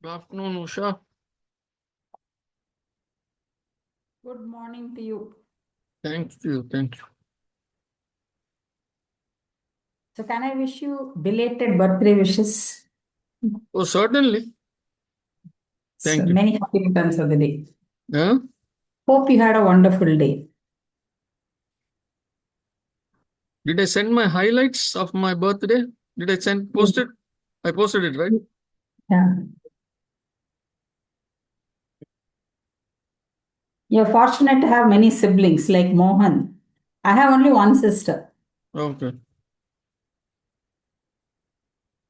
Good afternoon, Usha. Good morning to you. Thank you. Thank you. So, can I wish you belated birthday wishes? Oh, certainly. So, Thank you. many happy returns of the day. Yeah. Hope you had a wonderful day. Did I send my highlights of my birthday? Did I post it? I posted it, right? Yeah. You're fortunate to have many siblings like Mohan. I have only one sister. Okay.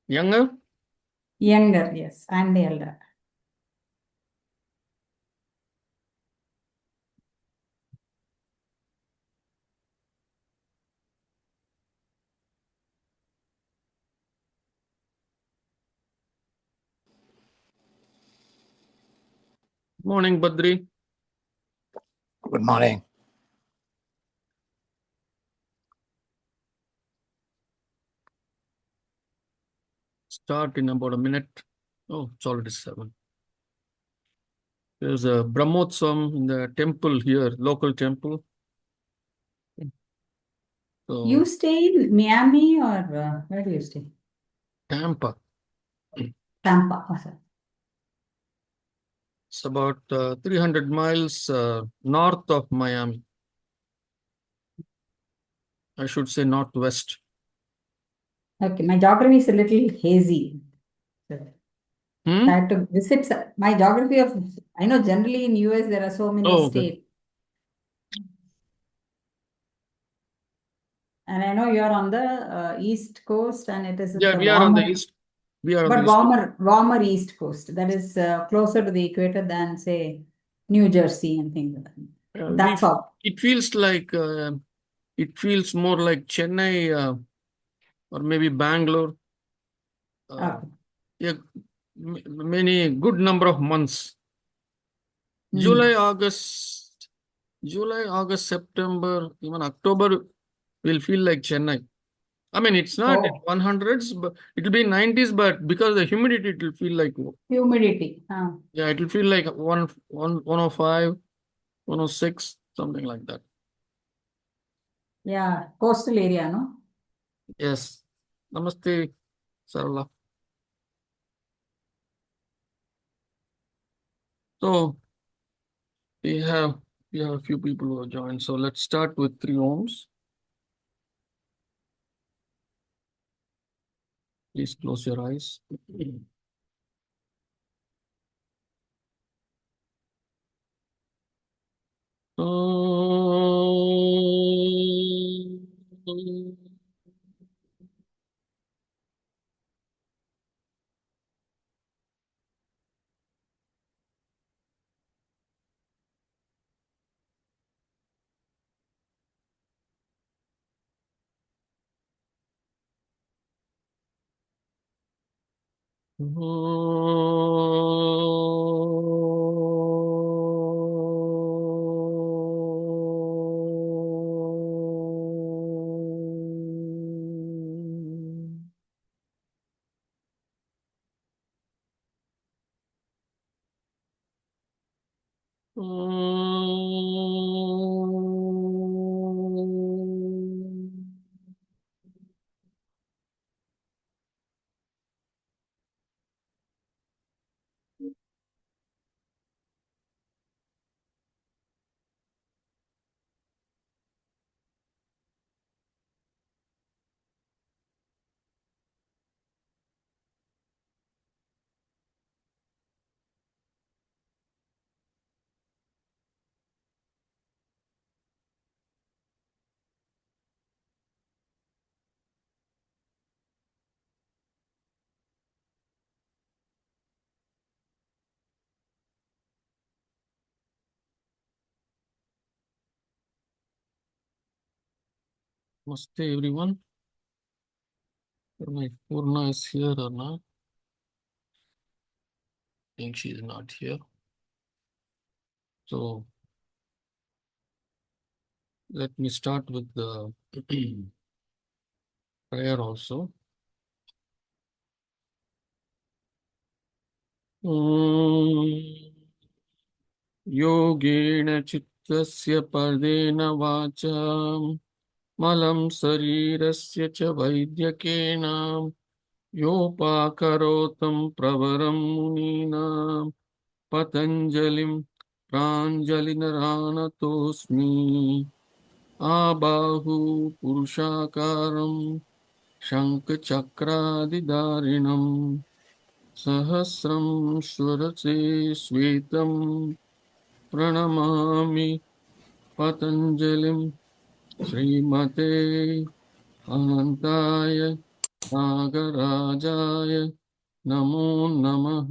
Younger? Younger, yes. I'm the elder. Morning, Badri. Good morning. Start in about a minute. Oh, it's already 7. There's a Brahmotsavam in the temple here, local temple. You So, stay in Miami or where do you stay? Tampa. Tampa. Oh, sorry. It's about 300 miles north of Miami. I should say northwest. Okay, my geography is a little hazy. So, I Hmm? had to visit my geography of, I know generally in US there are so many Oh, okay. states. And I know you're on the east coast and it is in Yeah, the we are on the warmer, east. We are on the but east. warmer east coast. That is closer to the equator than say New Jersey and things like that. Uh, we That's all. it feels like it feels more like Chennai or maybe Bangalore. Uh, Okay. yeah, many good number of months. Hmm. July, August, September, even October will feel like Chennai. I mean, it's not in Oh, 100s, but it'll be 90s. But because of the humidity, it will feel like humidity. yeah, it will feel like 105, 106, something like that. Yeah, coastal area, no? Yes. Namaste, Sarala. So we have a few people who have joined. So let's start with 3 ohms. Please close your eyes. Namaste, everyone. My Purna is here or not? I think she is not here. So let me start with the prayer also. ॐ योगेण चित्तस्य पदेन वाचा मलं शरीरस्य च वैद्यकेन योपाकरोतं प्रवरं मुनीनां पतञ्जलिं प्राञ्जलिनरानतोऽस्मि आबाहु पुरुषाकारं शङ्खचक्रादिधारिणं सहस्रं स्वरसे श्वेतं प्रणमामि पतञ्जलिं श्रीमते अनन्ताय नागराजाय नमो नमः.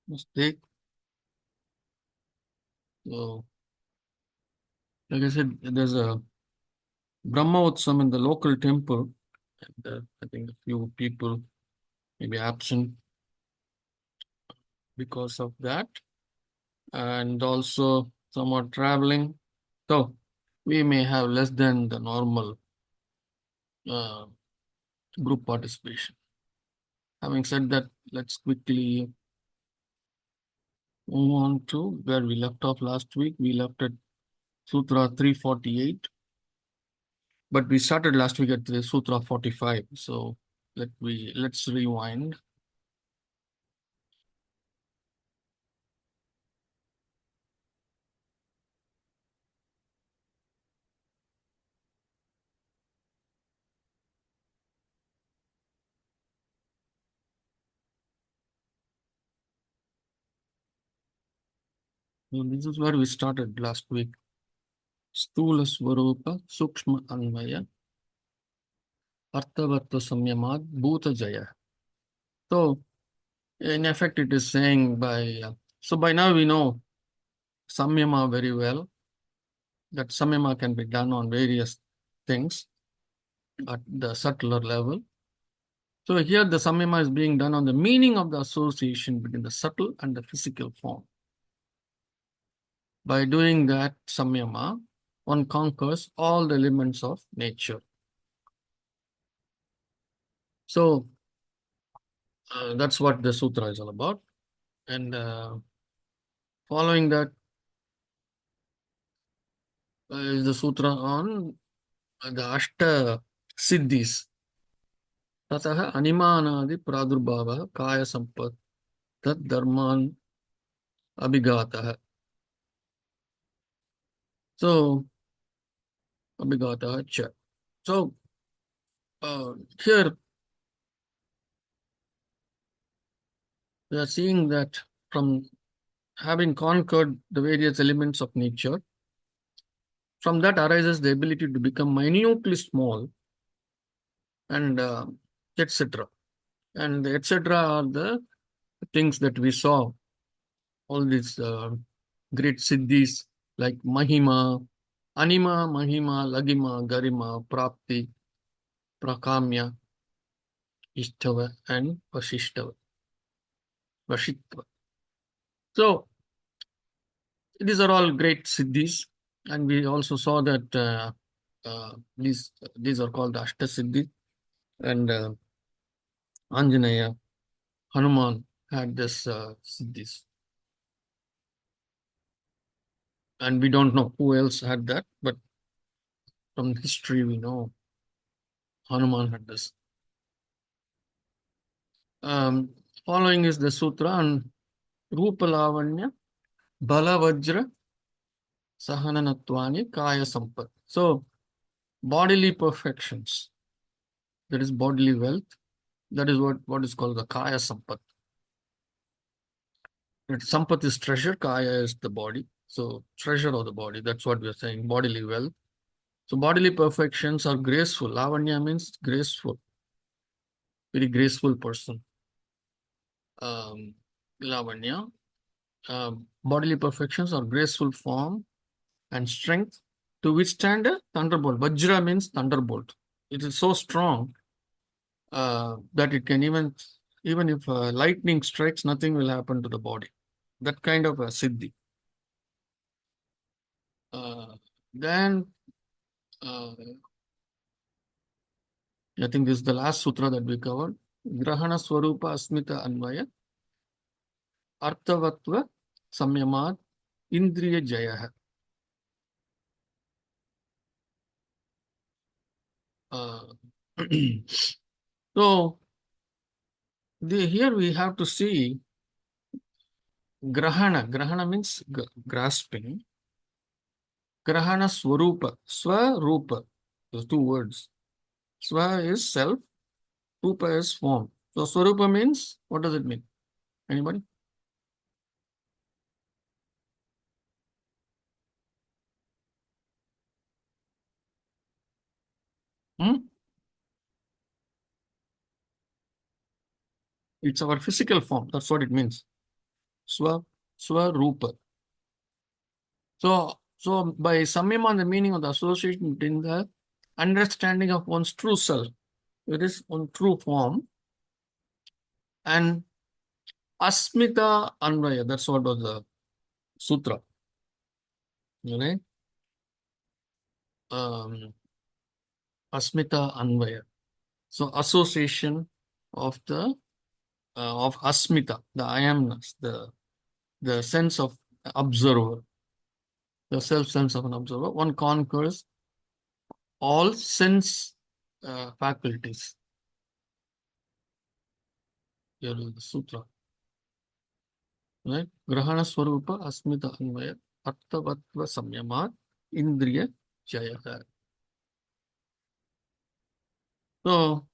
Mistake. So, like I said, there's a Brahma Utsam in the local temple. And, I think a few people may be absent because of that, and also some are traveling. So, we may have less than the normal uh, group participation. Having said that, let's quickly move on to where we left off last week. We left at Sutra 348, but we started last week at the Sutra 45. So let's rewind. So this is where we started last week. Stula Swarupa Sukshma Anvaya Arthavatva Samyamat Bhuta Jaya. So in effect, it is saying so by now we know Samyama very well. That Samyama can be done on various things at the subtler level. So here the Samyama is being done on the meaning of the association between the subtle and the physical form. By doing that Samyama, one conquers all the elements of nature. So that's what the sutra is all about. And following that is the sutra on the Ashta Siddhis. Tataha animanadi pradurbhava kaya sampat tad dharman abhigataha. So, abhigataha cha. So, here we are seeing that from having conquered the various elements of nature, from that arises the ability to become minutely small and etc. And etc. are the things that we saw, all these great siddhis like Mahima, Anima, Mahima, Lagima, Garima, Prapti, Prakamya, Ishtava, and Vashishtava, Vashitva. So these are all great siddhis, and we also saw that these are called Ashta Siddhis, and Anjaneya, Hanuman had this siddhis, and we don't know who else had that, but from history we know Hanuman had this. Following is the sutra on Rupa Lavanya, Bala Vajra, Sahananatvani, Kaya Sampat. So bodily perfections, that is bodily wealth, that is what is called the Kaya Sampat. Sampat is treasure, Kaya is the body. So treasure of the body, that's what we are saying, bodily wealth. So bodily perfections are graceful. Lavanya means graceful, very graceful person. Lavanya. Bodily perfections are graceful form and strength to withstand a thunderbolt. Vajra means thunderbolt. It is so strong that it can even if lightning strikes, nothing will happen to the body. That kind of a siddhi. Then I think this is the last sutra that we covered. Grahana Swarupa Asmita Anvaya Arthavatva Samyamat Indriya Jaya. So here we have to see Grahana. Grahana means grasping. Grahana Swarupa. Swarupa. Those two words. Swa is self. Rupa is form. So Swarupa means, what does it mean? Anybody? It's our physical form. That's what it means. Swarupa. So by Samyama, the meaning of the association between the understanding of one's true self, it is one true form, and Asmita Anvaya, that's what was the sutra. Okay? Asmita Anvaya. So association of the of Asmita, the I amness, the sense of observer, the self-sense of an observer. One conquers all sense faculties. Here is the sutra. Right? Grahana Swarupa Asmita Anvaya Arthavatva Samyamat Indriya Jaya. So,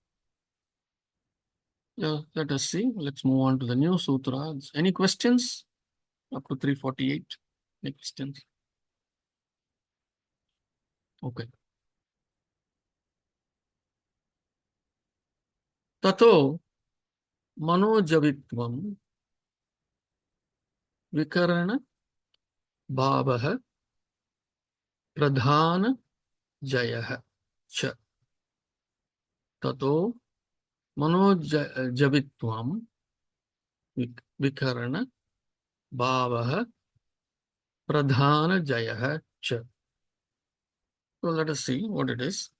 let us see. Let's move on to the new sutra. Any questions? Up to 348. Any questions? Okay. Tato manojavitvam vikarana bhavaha pradhana jaya cha. Tato manojavitvam vikarana bhavaha pradhana jaya cha. So let us see what it is.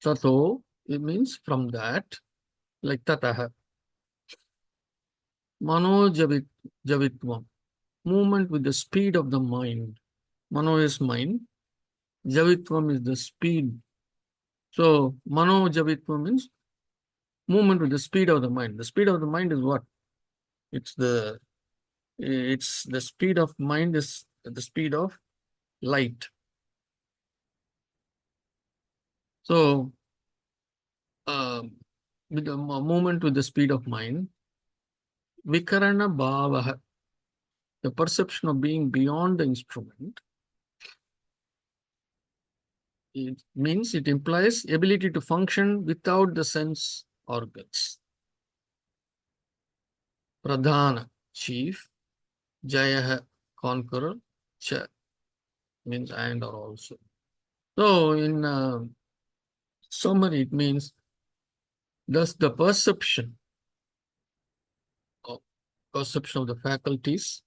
Tato, it means from that, like tataha. Mano javitvam, movement with the speed of the mind. Mano is mind. Javitvam is the speed. So mano javitvam means movement with the speed of the mind. The speed of the mind is what? It's the speed of mind is the speed of light. So with the movement with the speed of mind, vikarana bhavaha, the perception of being beyond the instrument, it means it implies ability to function without the sense organs. Pradhana, chief, Jaya, conqueror, Cha means and or also. So in summary, it means thus the perception of the faculties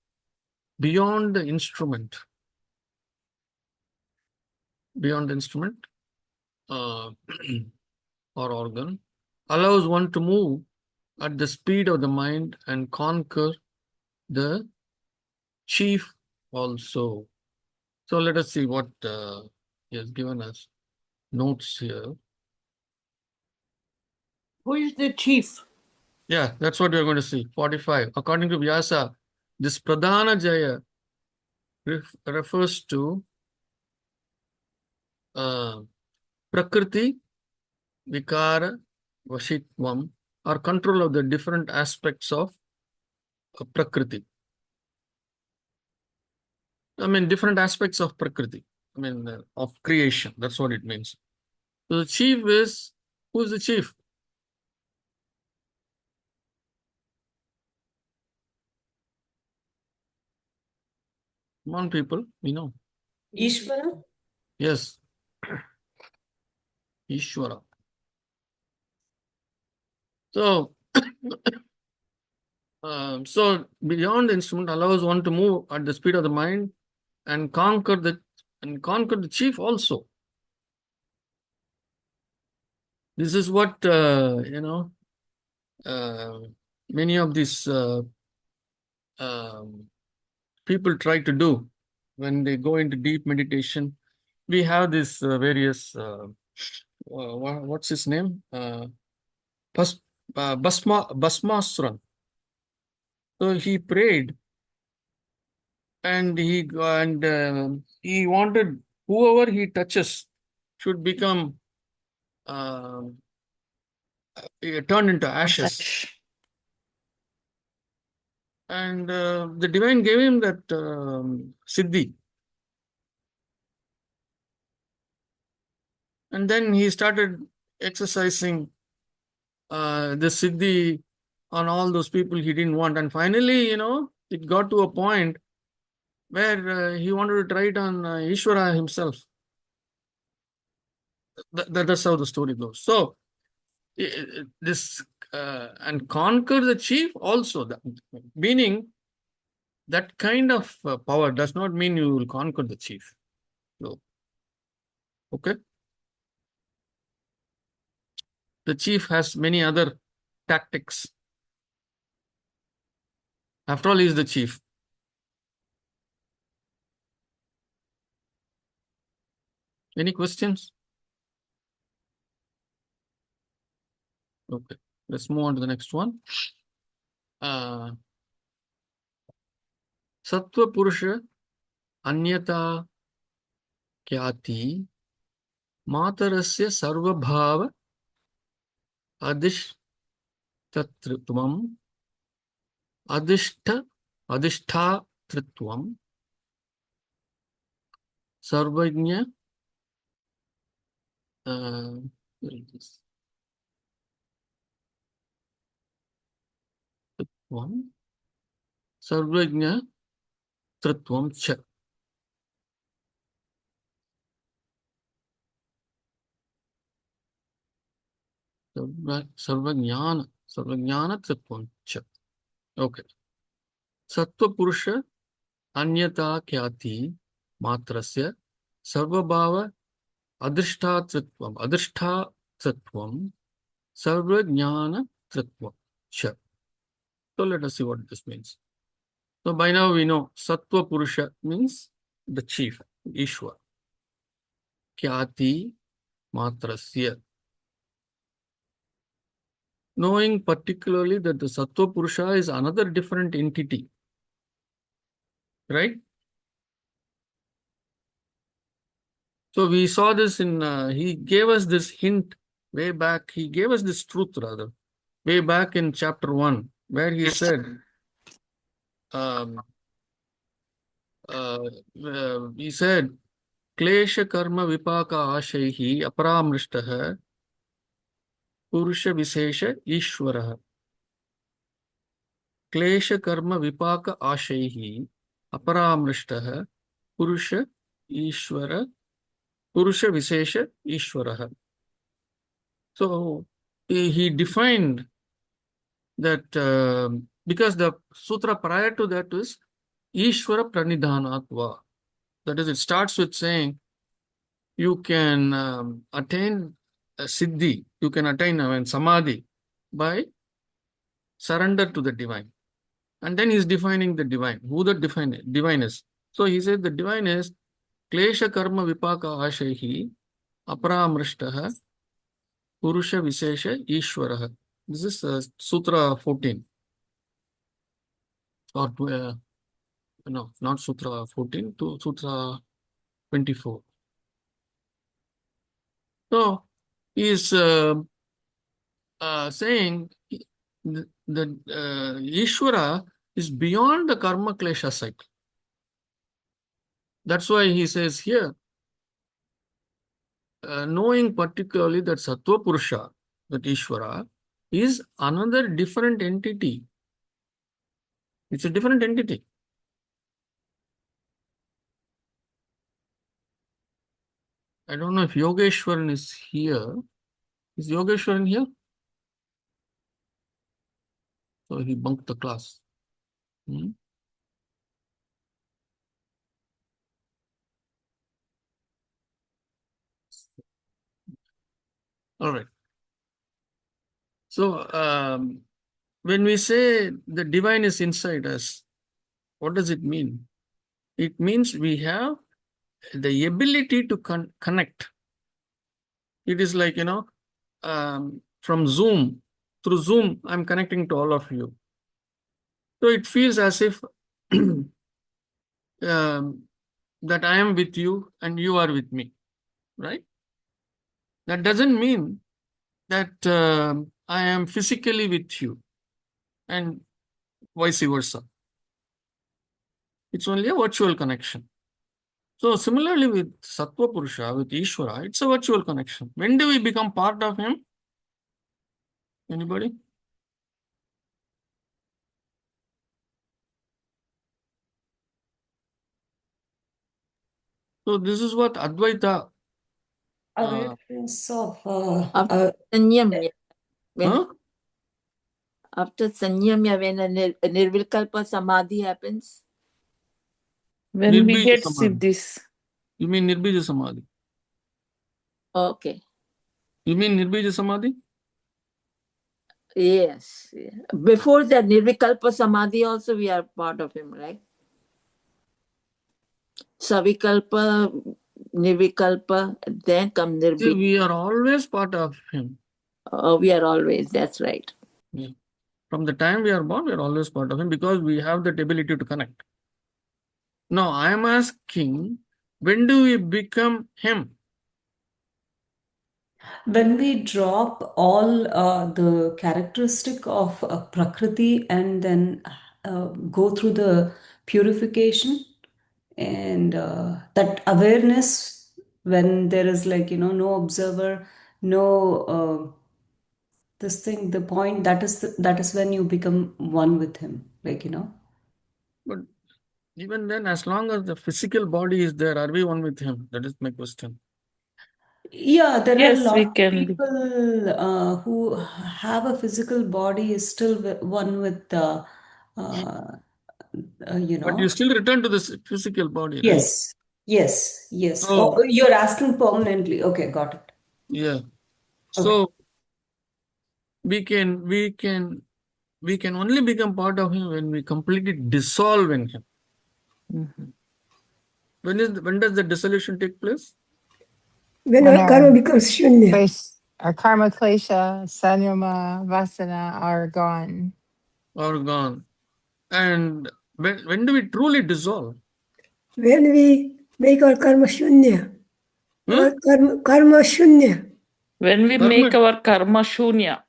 beyond the instrument, or organ, allows one to move at the speed of the mind and conquer the chief also. So let us see what he has given us notes here. Who is the chief? Yeah, that's what we're going to see. 45. According to Vyasa, this Pradhana Jaya refers to Prakriti, Vikara, Vashitvam, or control of the different aspects of Prakriti. I mean, different aspects of Prakriti. I mean, of creation. That's what it means. So the chief is, who is the chief? Come on, people, we know. Ishvara? Yes. Ishvara. So, so beyond the instrument allows one to move at the speed of the mind and conquer the chief also. This is what many of these people try to do when they go into deep meditation. We have this various what's his name? Basmasran. So he prayed, and he wanted whoever he touches should become turned into ashes. And the divine gave him that siddhi. And then he started exercising the siddhi on all those people he didn't want. And finally, it got to a point where he wanted to try it on Ishvara himself. That's how the story goes. So, this and conquer the chief also, meaning that kind of power does not mean you will conquer the chief. So, okay. The chief has many other tactics. After all, he is the chief. Any questions? Okay, let's move on to the next one. Sattva Purusha Anyata Kyati Matarasya Sarvabhava Adishtatritvam Adishtatritvam Sarvajna where is this? Tritvam Sarvajna Tritvam Cha. Sarvajnana Tritvam Cha. Okay. Sattva Purusha Anyata Kyati Matrasya Sarvabhava Adishtatritvam Sarvajnana Tritvam Cha. So let us see what this means. So by now we know Sattva Purusha means the chief, Ishwar. Kyati Matrasya. Knowing particularly that the Sattva Purusha is another different entity. Right? So we saw this in, he gave us this hint way back, he gave us this truth rather, way back in chapter 1, where he said, Klesha karma vipaka ashaihi aparamrishtaha purusha visesha ishvaraha. Klesha karma vipaka ashaihi aparamrishtaha purusha visesha ishvaraha. So he defined that because the sutra prior to that is Ishvara Pranidhanatva. That is, it starts with saying you can attain a siddhi, you can attain samadhi by surrender to the divine. And then he's defining the divine, who the divine is. So he said the divine is Klesha Karma Vipaka Ashaihi Aparamrishtaha Purusha Visesha Ishvaraha. This is Sutra 14. Or no, not Sutra 14, to Sutra 24. So he is saying that Ishvara is beyond the karma klesha cycle. That's why he says here, knowing particularly that Sattva Purusha, that Ishvara, is another different entity. It's a different entity. I don't know if Yogeshwaran is here. Is Yogeshwaran here? So he bunked the class. All right. So when we say the divine is inside us, what does it mean? It means we have the ability to connect. It is like, from Zoom, through Zoom, I'm connecting to all of you. So it feels as if that I am with you and you are with me, right? That doesn't mean that I am physically with you and vice versa. It's only a virtual connection. So similarly with Sattva Purusha, with Ishvara, it's a virtual connection. When do we become part of him? Anybody? So this is what Advaita. Awareness of After Sanyamya, when Huh? after Sanyamya, when a Nirvikalpa Samadhi happens, when we Nirbija get Samadhi. siddhis. You mean Nirbija Samadhi? okay, You mean Nirbija Samadhi? yes. Before that Nirvikalpa Samadhi also we are part of him, right? Savikalpa, Nirvikalpa, then come See, Nirbija. we are always part of him. We are always, that's right. Yeah. From the time we are born, we are always part of him because we have that ability to connect. Now, I am asking, when do we become him? When we drop all the characteristic of Prakriti and then go through the purification and that awareness, when there is like, no observer, no this thing, the point, that is when you become one with him, But even then, as long as the physical body is there, are we one with him? That is my question. Yeah, there are a Yes, lot we of can be. people who have a physical body is still one with you But you know. still return to this physical body, right? Yes. Oh, So, you're asking permanently. Okay, got it. yeah. Okay. So we can only become part of him when we completely dissolve in him. Mhm. When does the dissolution take place? When When our karma becomes shunya. our karma, klesha, sanyama, vasana are gone. Or gone. And when do we truly dissolve? When we make our karma shunya. Hmm? Our karma shunya. When we Karma. make our karma shunya.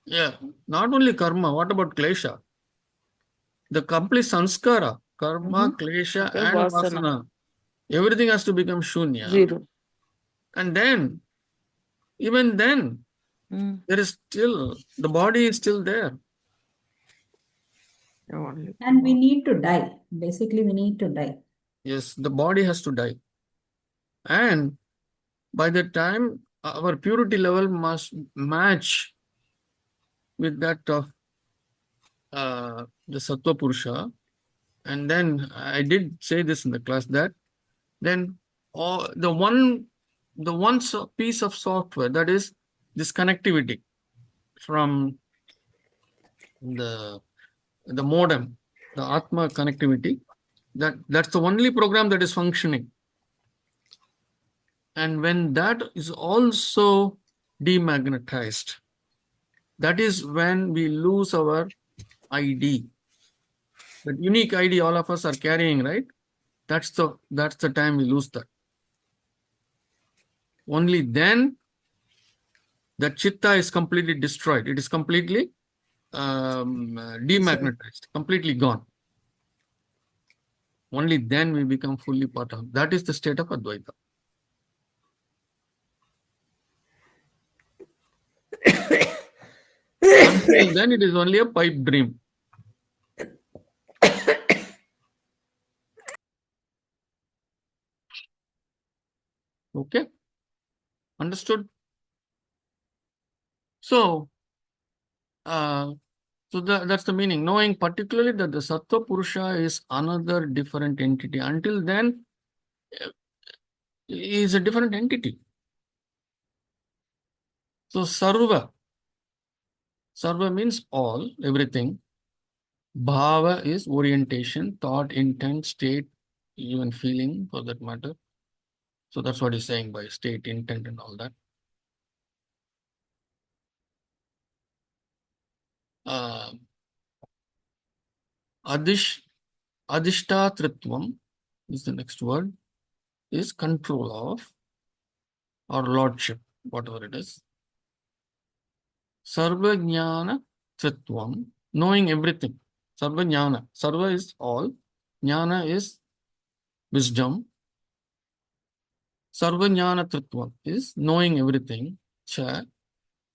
Yeah. Not only karma, what about klesha? The complete sanskara, karma, klesha, Okay, and vasana. vasana. Everything has to become shunya. Zero. And then, even then, Mm. there is still, the body is still there. And we need to die. Basically, we need to die. Yes, the body has to die. And by the time our purity level must match with that of the Sattva Purusha. And then I did say this in the class that then the one piece of software, that is this connectivity from the modem, the Atma connectivity, that's the only program that is functioning. And when that is also demagnetized, that is when we lose our ID. That unique ID all of us are carrying, right? That's the time we lose that. Only then the chitta is completely destroyed. It is completely demagnetized, completely gone. Only then we become fully part of. That is the state of Advaita. Until then, it is only a pipe dream. Okay? Understood? So, that's the meaning. Knowing particularly that the Sattva Purusha is another different entity. Until then, he is a different entity. So sarva. Sarva means all, everything. Bhava is orientation, thought, intent, state, even feeling for that matter. So that's what he's saying by state, intent, and all that. Adishtatritvam is the next word, is control of or lordship, whatever it is. Sarva jnana tritvam, knowing everything. Sarva jnana. Sarva is all. Jnana is wisdom. Sarva jnana tritvam is knowing everything. Cha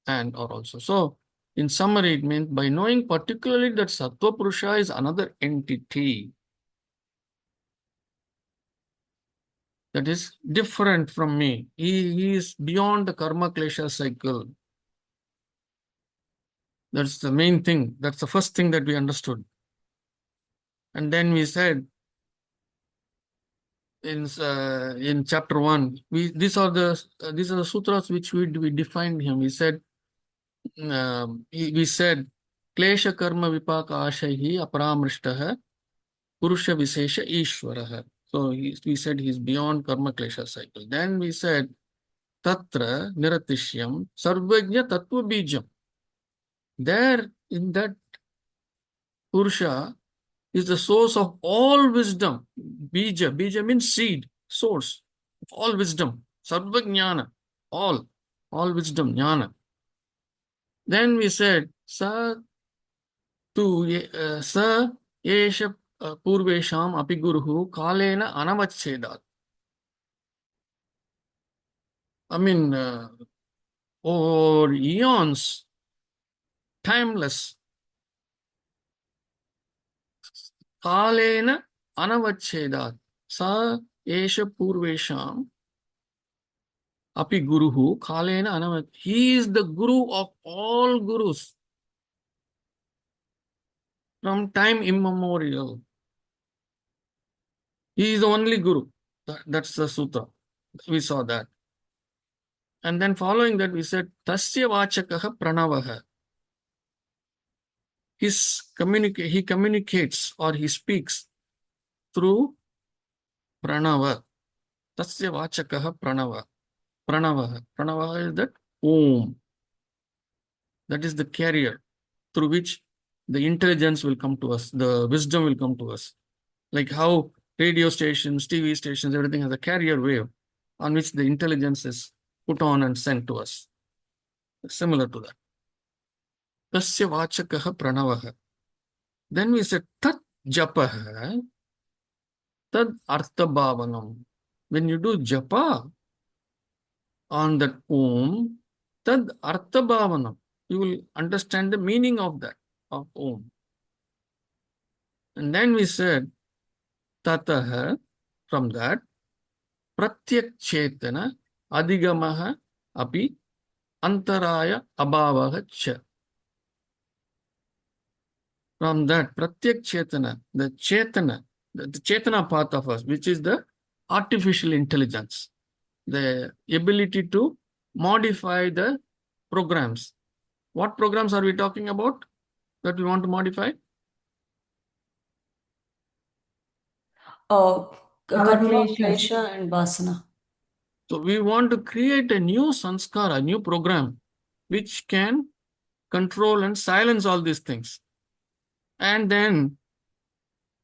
and or also. So, in summary, it means by knowing particularly that Sattva Purusha is another entity that is different from me. He is beyond the karma klesha cycle. That's the main thing. That's the first thing that we understood. And then we said in chapter 1, these are the sutras which we defined him. We said klesha karma vipaka ashahi aparamrishtaha purusha visesha ishwaraha. So we said he's beyond karma klesha cycle. Then we said tatra niratishyam sarvajna tattva bijam. There in that Purusha is the source of all wisdom. Bija. Bija means seed, source of all wisdom. Sarva jnana. All wisdom, jnana. Then we said, sa esha purvesham apiguruhu kalena anavachchedat. I mean, or eons, timeless. Kalena anavachchedat. Sa esha purvesham api guruhu kalena anavachchedat. He is the guru of all gurus from time immemorial. He is the only guru. That's the sutra. We saw that. And then following that we said tasya vachakaha pranavaha. He communicates or he speaks through pranava. Tasya vachakaha pranava. Pranavaha. Pranavaha is that Om. That is the carrier through which the intelligence will come to us, the wisdom will come to us. Like how radio stations, TV stations, everything has a carrier wave on which the intelligence is put on and sent to us. Similar to that. Tasya vachakaha pranavaha. Then we said tat japaha, tad artha bhavanam. When you do japa on that Om, tad artha bhavanam, you will understand the meaning of that, of Om. And then we said tataha, from that, pratyak chetana adhigamaha api antaraya abhavaha cha. From that, pratyak chetana, the chetana part of us, which is the artificial intelligence, the ability to modify the programs. What programs are we talking about that we want to modify? Karma, kleshas. klesha, and vasana. So we want to create a new sanskara, a new program, which can control and silence all these things. And then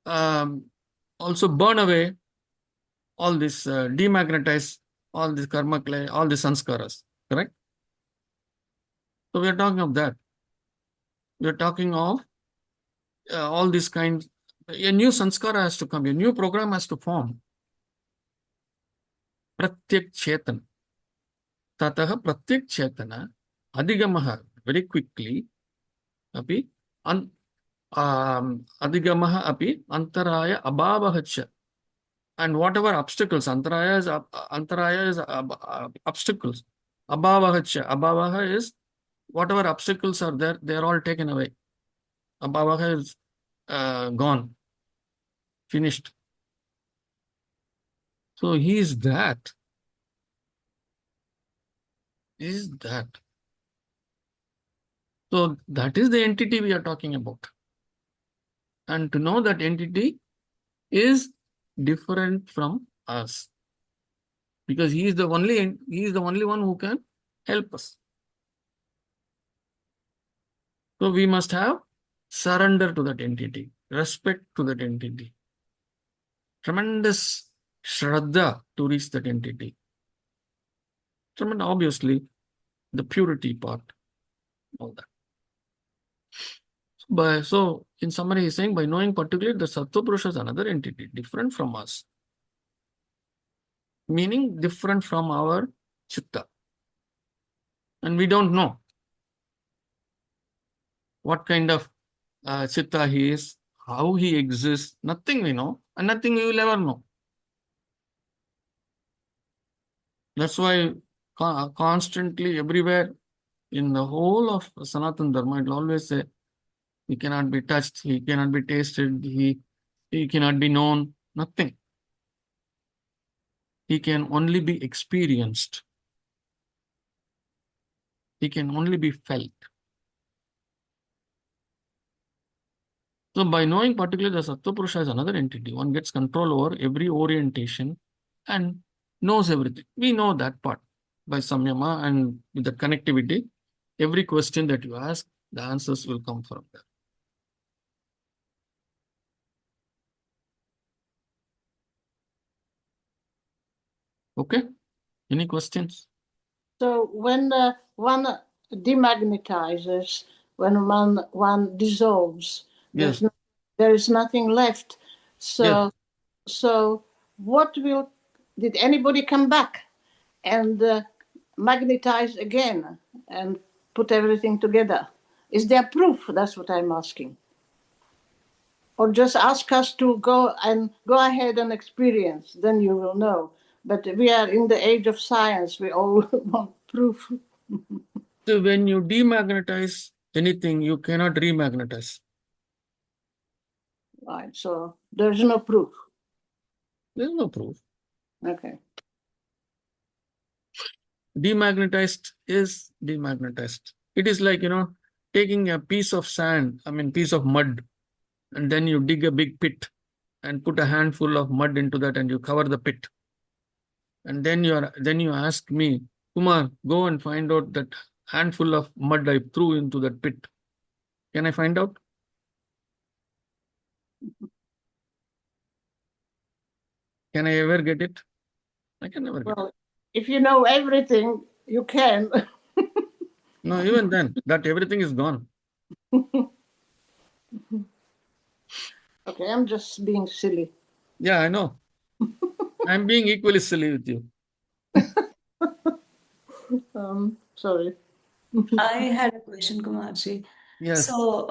also burn away all this, demagnetize all this karma, all the sanskaras, correct? So we are talking of that. We are talking of all these kinds. A new sanskara has to come, a new program has to form. Pratyak chetana. Tataha pratyak chetana adhigamaha, very quickly, api adhigamaha api antaraya abhavaha cha. And whatever obstacles, antaraya is obstacles. Abhavaha cha. Abhavaha is whatever obstacles are there, they are all taken away. Abhavaha is gone, finished. So he is that. He is that. So that is the entity we are talking about. And to know that entity is different from us, because he is the only one who can help us. So we must have surrender to that entity, respect to that entity, tremendous shraddha to reach that entity. Tremendous, obviously, the purity part, all that. So in summary, he's saying by knowing particularly the Sattva Purusha is another entity, different from us, meaning different from our Chitta. And we don't know what kind of Chitta he is, how he exists, nothing we know, and nothing we will ever know. That's why constantly, everywhere, in the whole of Sanatana Dharma, it will always say, he cannot be touched, he cannot be tasted, he cannot be known, nothing. He can only be experienced. He can only be felt. So by knowing particularly the Sattva Purusha is another entity, one gets control over every orientation and knows everything. We know that part by samyama, and with the connectivity, every question that you ask, the answers will come from there. Okay? Any questions? So when one demagnetizes, when one dissolves, Yes. there is nothing left. Yes. So what did anybody come back and magnetize again and put everything together? Is there proof? That's what I'm asking. Or just ask us to go ahead and experience, then you will know. But we are in the age of science. We all want proof. So when you demagnetize anything, you cannot remagnetize. Right. So there's no proof. There's no proof. Okay. Demagnetized is demagnetized. It is like, taking a piece of sand, piece of mud, and then you dig a big pit and put a handful of mud into that and you cover the pit. And then you ask me, Kumar, go and find out that handful of mud I threw into that pit. Can I find out? Can I ever get it? I can never get it. Well, if you know everything, you can. No, even then, that everything is gone. Okay, I'm just being silly. Yeah, I know. I'm being equally silly with you. Sorry. I had a question, Kumarji. Yes. So,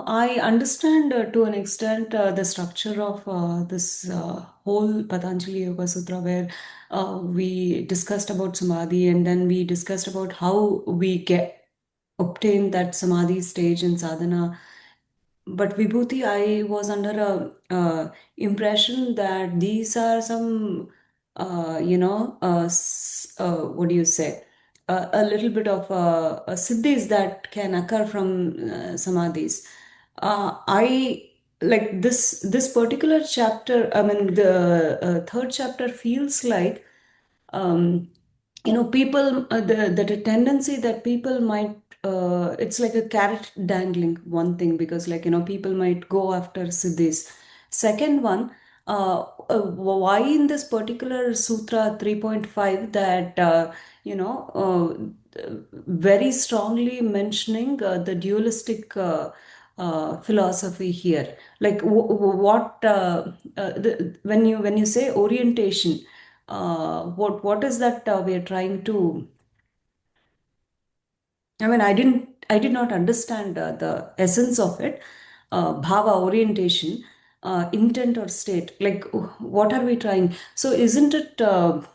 I understand to an extent the structure of this whole Patanjali Yoga Sutra, where we discussed about samadhi, and then we discussed about how we obtain that samadhi stage in sadhana. But Vibhuti, I was under a impression that these are some, what do you say? A little bit of siddhis that can occur from samadhis. I like this particular chapter. I mean, the third chapter feels like people the tendency that people might it's like a carrot dangling, one thing, because people might go after siddhis. Second one, why in this particular sutra 3.5 that very strongly mentioning the dualistic philosophy here, like what when you say orientation, what is that we are trying to? I mean, I did not understand the essence of it. Bhava, orientation, intent or state. Like, what are we trying? So, isn't it the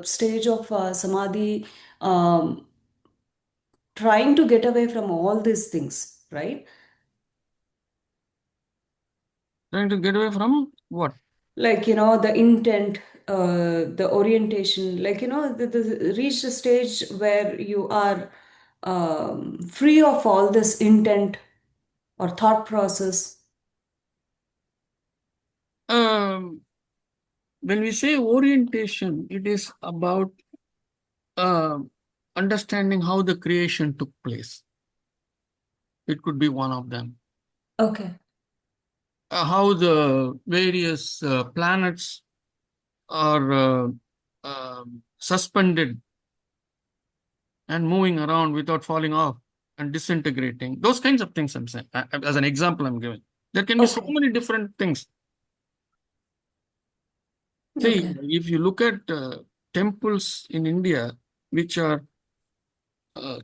stage of samadhi, um, trying to get away from all these things, right? Trying to get away from what? like, the intent, the orientation, like, reach the stage where you are free of all this intent or thought process. When we say orientation, it is about understanding how the creation took place. It could be one of them. Okay. How the various planets are suspended and moving around without falling off and disintegrating. Those kinds of things I'm saying. As an example, I'm giving. There can be so Okay. many different things. See, Okay. if you look at temples in India, which are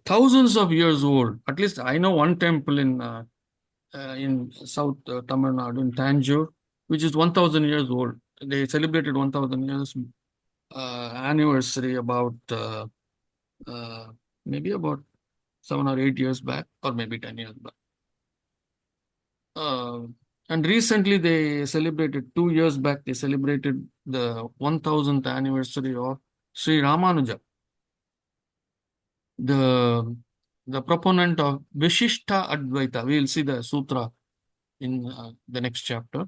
thousands of years old. At least I know one temple in South Tamil Nadu, in Tanjore, which is 1,000 years old. They celebrated 1,000 years anniversary about maybe about 7 or 8 years back, or maybe 10 years back. And recently they celebrated, 2 years back, they celebrated the 1,000th anniversary of Sri Ramanuja, the proponent of Vishishta Advaita. We will see the sutra in the next chapter.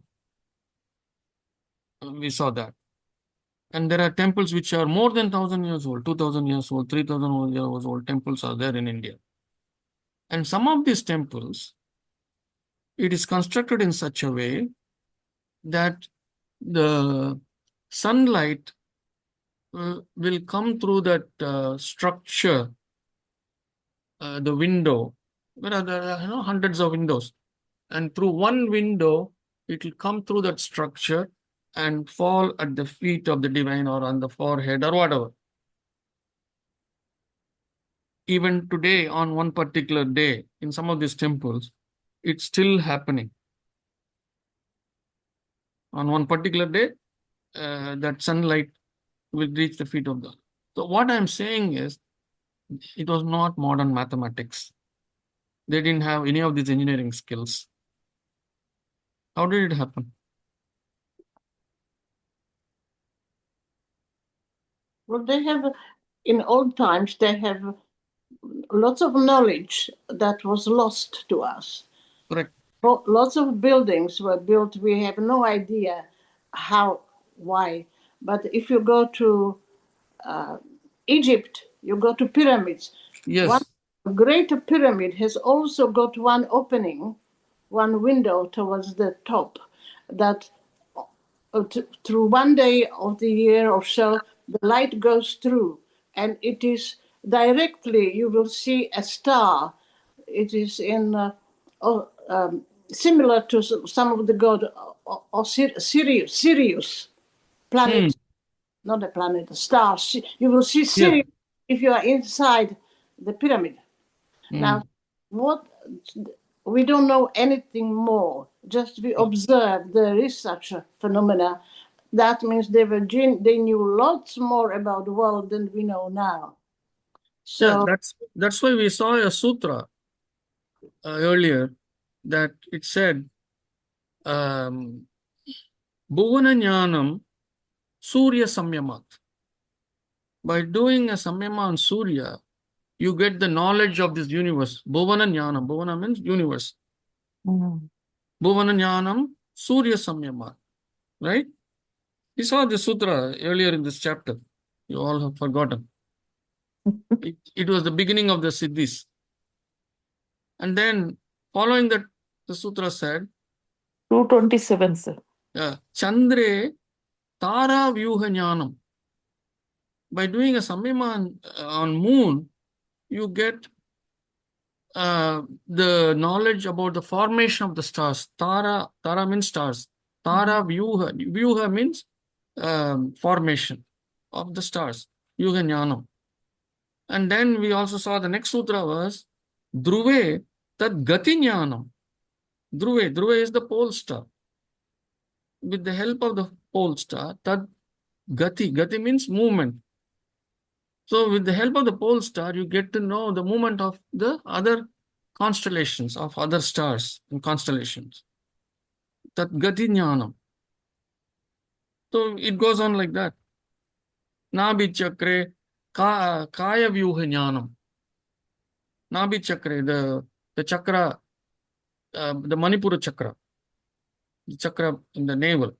We saw that. And there are temples which are more than 1,000 years old, 2,000 years old, 3,000 years old temples are there in India. And some of these temples, it is constructed in such a way that the sunlight will come through that structure, the window, where there are hundreds of windows. And through one window, it will come through that structure and fall at the feet of the divine or on the forehead or whatever. Even today, on one particular day, in some of these temples, it's still happening. On one particular day, that sunlight will reach the feet of the. So what I'm saying is, it was not modern mathematics. They didn't have any of these engineering skills. How did it happen? Well, they have, in old times, they have lots of knowledge that was lost to us. Correct. Lots of buildings were built. We have no idea how, why. But if you go to Egypt, you go to pyramids. Yes. One great pyramid has also got one opening, one window towards the top, that through one day of the year or so, the light goes through, and it is directly, you will see a star. It is in similar to some of the god or Sirius planet, not a planet, a star. You will see Sirius if you are inside the pyramid. Now, what we don't know anything more. Just we observe there is such a phenomena. That means they knew lots more about the world than we know now. So that's why we saw a sutra earlier that it said, Bhuvana Jnanam Surya Samyamat. By doing a samyama on Surya, you get the knowledge of this universe. Bhuvana Jnanam. Bhuvana means universe. Bhuvana Jnanam Surya Samyamat. Right? We saw the sutra earlier in this chapter. You all have forgotten. It was the beginning of the Siddhis. And then, following that, the sutra said, 227, sir. Chandre Tara Vyuha Jnanam. By doing a samyama on moon, you get the knowledge about the formation of the stars. Tara means stars. Tara Vyuha. Vyuha means formation of the stars. Vyuha Jnanam. And then we also saw the next sutra was Dhruve Tad Gati Jnanam. Dhruve is the pole star. With the help of the pole star, Tad Gati means movement. So with the help of the pole star, you get to know the movement of the other constellations, of other stars and constellations. Tat Gati Jnanam. So it goes on like that. Nabhi chakre kaya vyuha jnanam. Nabhi chakra, the chakra, the Manipura chakra, the chakra in the navel,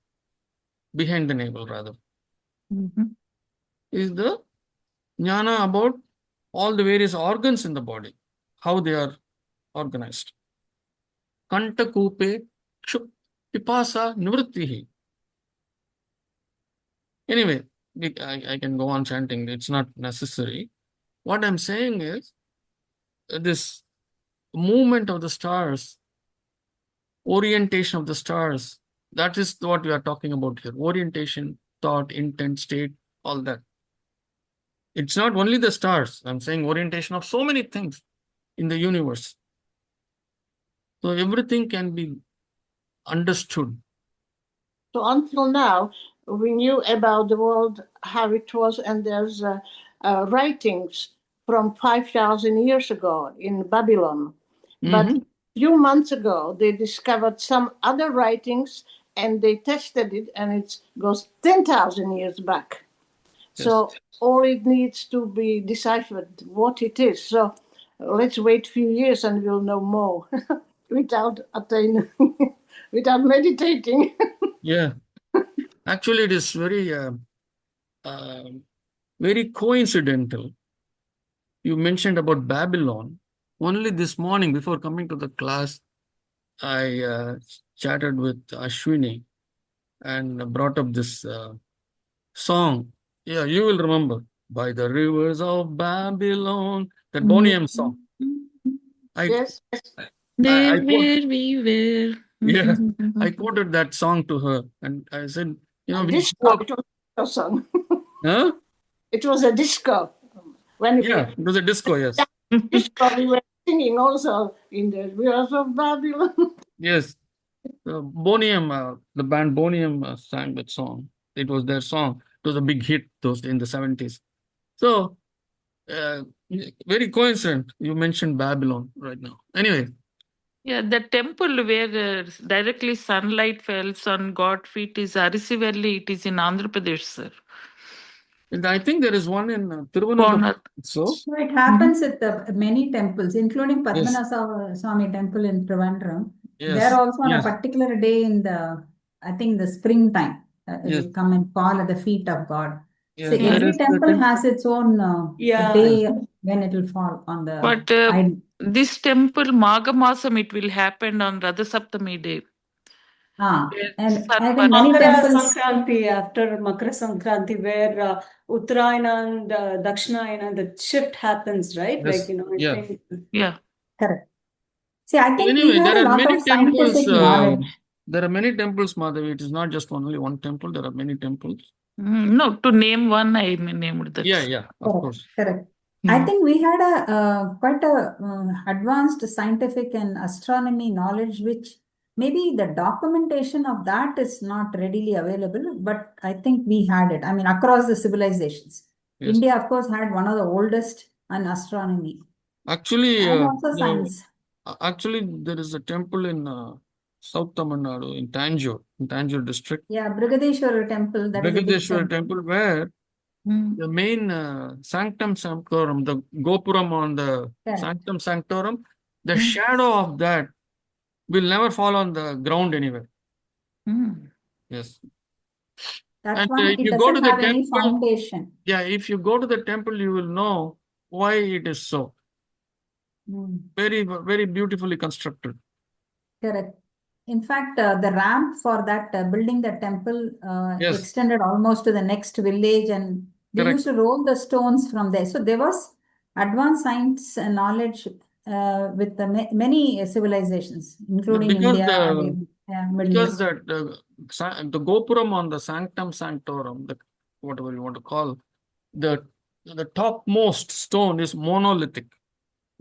behind the navel rather, is the jnana about all the various organs in the body, how they are organized. Kanta kupe kshuk pipasa nivrittihi. Anyway, I can go on chanting, it's not necessary. What I'm saying is this movement of the stars, orientation of the stars, that is what we are talking about here. Orientation, thought, intent, state, all that. It's not only the stars. I'm saying orientation of so many things in the universe. So everything can be understood. So until now, we knew about the world, how it was, and there's writings from 5,000 years ago in Babylon. But Mhm. a few months ago, they discovered some other writings and they tested it, and it goes 10,000 years back. So all it needs to be deciphered what it is. So let's wait a few years and we'll know more without attaining, without meditating. Yeah. Actually, it is very coincidental. You mentioned about Babylon. Only this morning, before coming to the class, I chatted with Ashwini and brought up this song. Yeah, you will remember. By the rivers of Babylon. That Boney M song. I, Yes. I, There I quote, where we were. yeah, I quoted that song to her and I said, we Disco, grew up. it was a song. Huh? It was a disco. When Yeah, it was a disco, yes. disco, we were singing also in the rivers of Babylon. Yes. Boney M, the band Boney M sang that song. It was their song. It was a big hit those in the 70s. So, very coincident. You mentioned Babylon right now. Anyway, Yeah, the temple where directly sunlight falls on God's feet is Arisivalli. It is in Andhra Pradesh, sir. and I think there is one in Thiruvananthapuram. So, So it happens at the many temples, including yes, Padmanabha Swami temple in Trivandrum. yes, There also on a yes, particular day in the, I think the springtime, it yes, will come and fall at the feet of God. So yes. There every is the temple temple. has its own Yeah. day when it will fall on the But idol. this temple, Magamasam, it will happen on Radha Saptami day. Where And sun I think many Makara temples, Sankranti, after Makara Sankranti, where Uttarayana and Dakshinayana, the shift happens, right? Yes, I yeah. think. Yeah. correct. See, I So think we anyway, had there a are lot many of temples. scientific knowledge. There are many temples, Madhavi. It is not just only one temple. There are many temples. No, to name one, I named that. Yeah, yeah, of Correct, course. correct. I think we had a quite a advanced scientific and astronomy knowledge, which maybe the documentation of that is not readily available, but I think we had it. I mean, across the civilizations. Yes. India, of course, had one of the oldest in astronomy Actually, and also science. actually, there is a temple in South Tamil Nadu, in Tanjore district. Yeah, Brigadeshwara temple, that is a big Brigadeshwara temple, where the main Sanctum Sanctorum, the Gopuram on the Correct. Sanctum Sanctorum, the shadow of that will never fall on the ground anywhere. Yes. That And one, if it you go to doesn't the have any temple, foundation. yeah, if you go to the temple, you will know why it is so. Very, very beautifully constructed. Correct. In fact, the ramp for that building the temple Yes. extended almost to the next village, and they Correct. used to roll the stones from there. So there was advanced science and knowledge with the many civilizations, including Because India, Middle because East. that the Gopuram on the Sanctum Sanctorum, the whatever you want to call, the topmost stone is monolithic,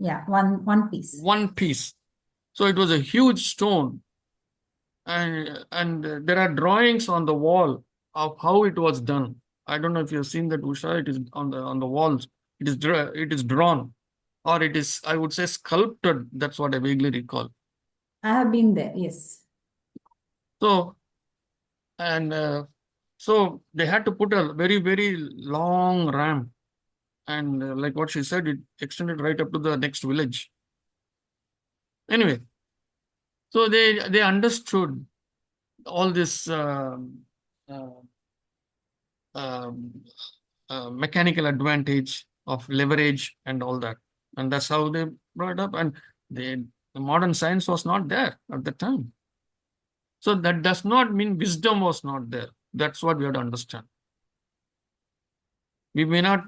Yeah, one piece. one piece. So it was a huge stone, and there are drawings on the wall of how it was done. I don't know if you've seen that, Usha. It is on the walls. It is drawn, or it is, I would say, sculpted. That's what I vaguely recall. I have been there, yes. So, and So they had to put a very, very long ramp. And like what she said, it extended right up to the next village. Anyway, so they understood all this uh, um, mechanical advantage of leverage and all that. And that's how they brought it up. And the modern science was not there at the time. So that does not mean wisdom was not there. That's what we have to understand. We may not,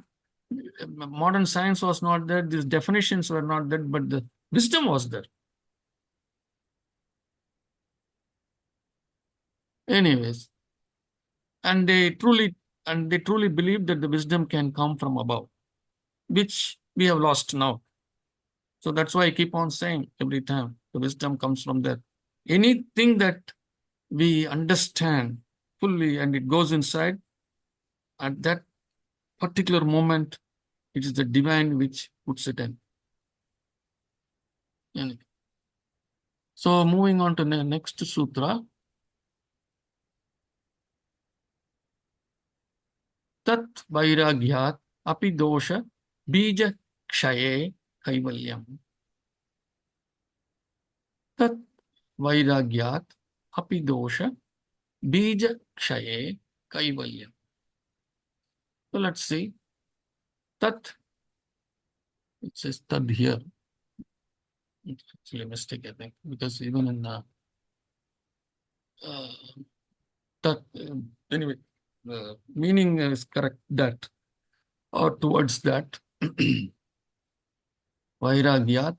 modern science was not there, these definitions were not there, but the wisdom was there. Anyways, and they truly believe that the wisdom can come from above, which we have lost now. So that's why I keep on saying every time the wisdom comes from there. Anything that we understand fully and it goes inside, at that particular moment, it is the divine which puts it in. Anyway. So moving on to the next sutra. Tat vairagyat api dosha bija kshaye kaivalyam. Tat vairagyat api dosha bija kshaye kaivalyam. So let's see. Tat, it says tad here. It's actually a mistake, I think, because even in tat, anyway, the meaning is correct, that or towards that. Vairagyat,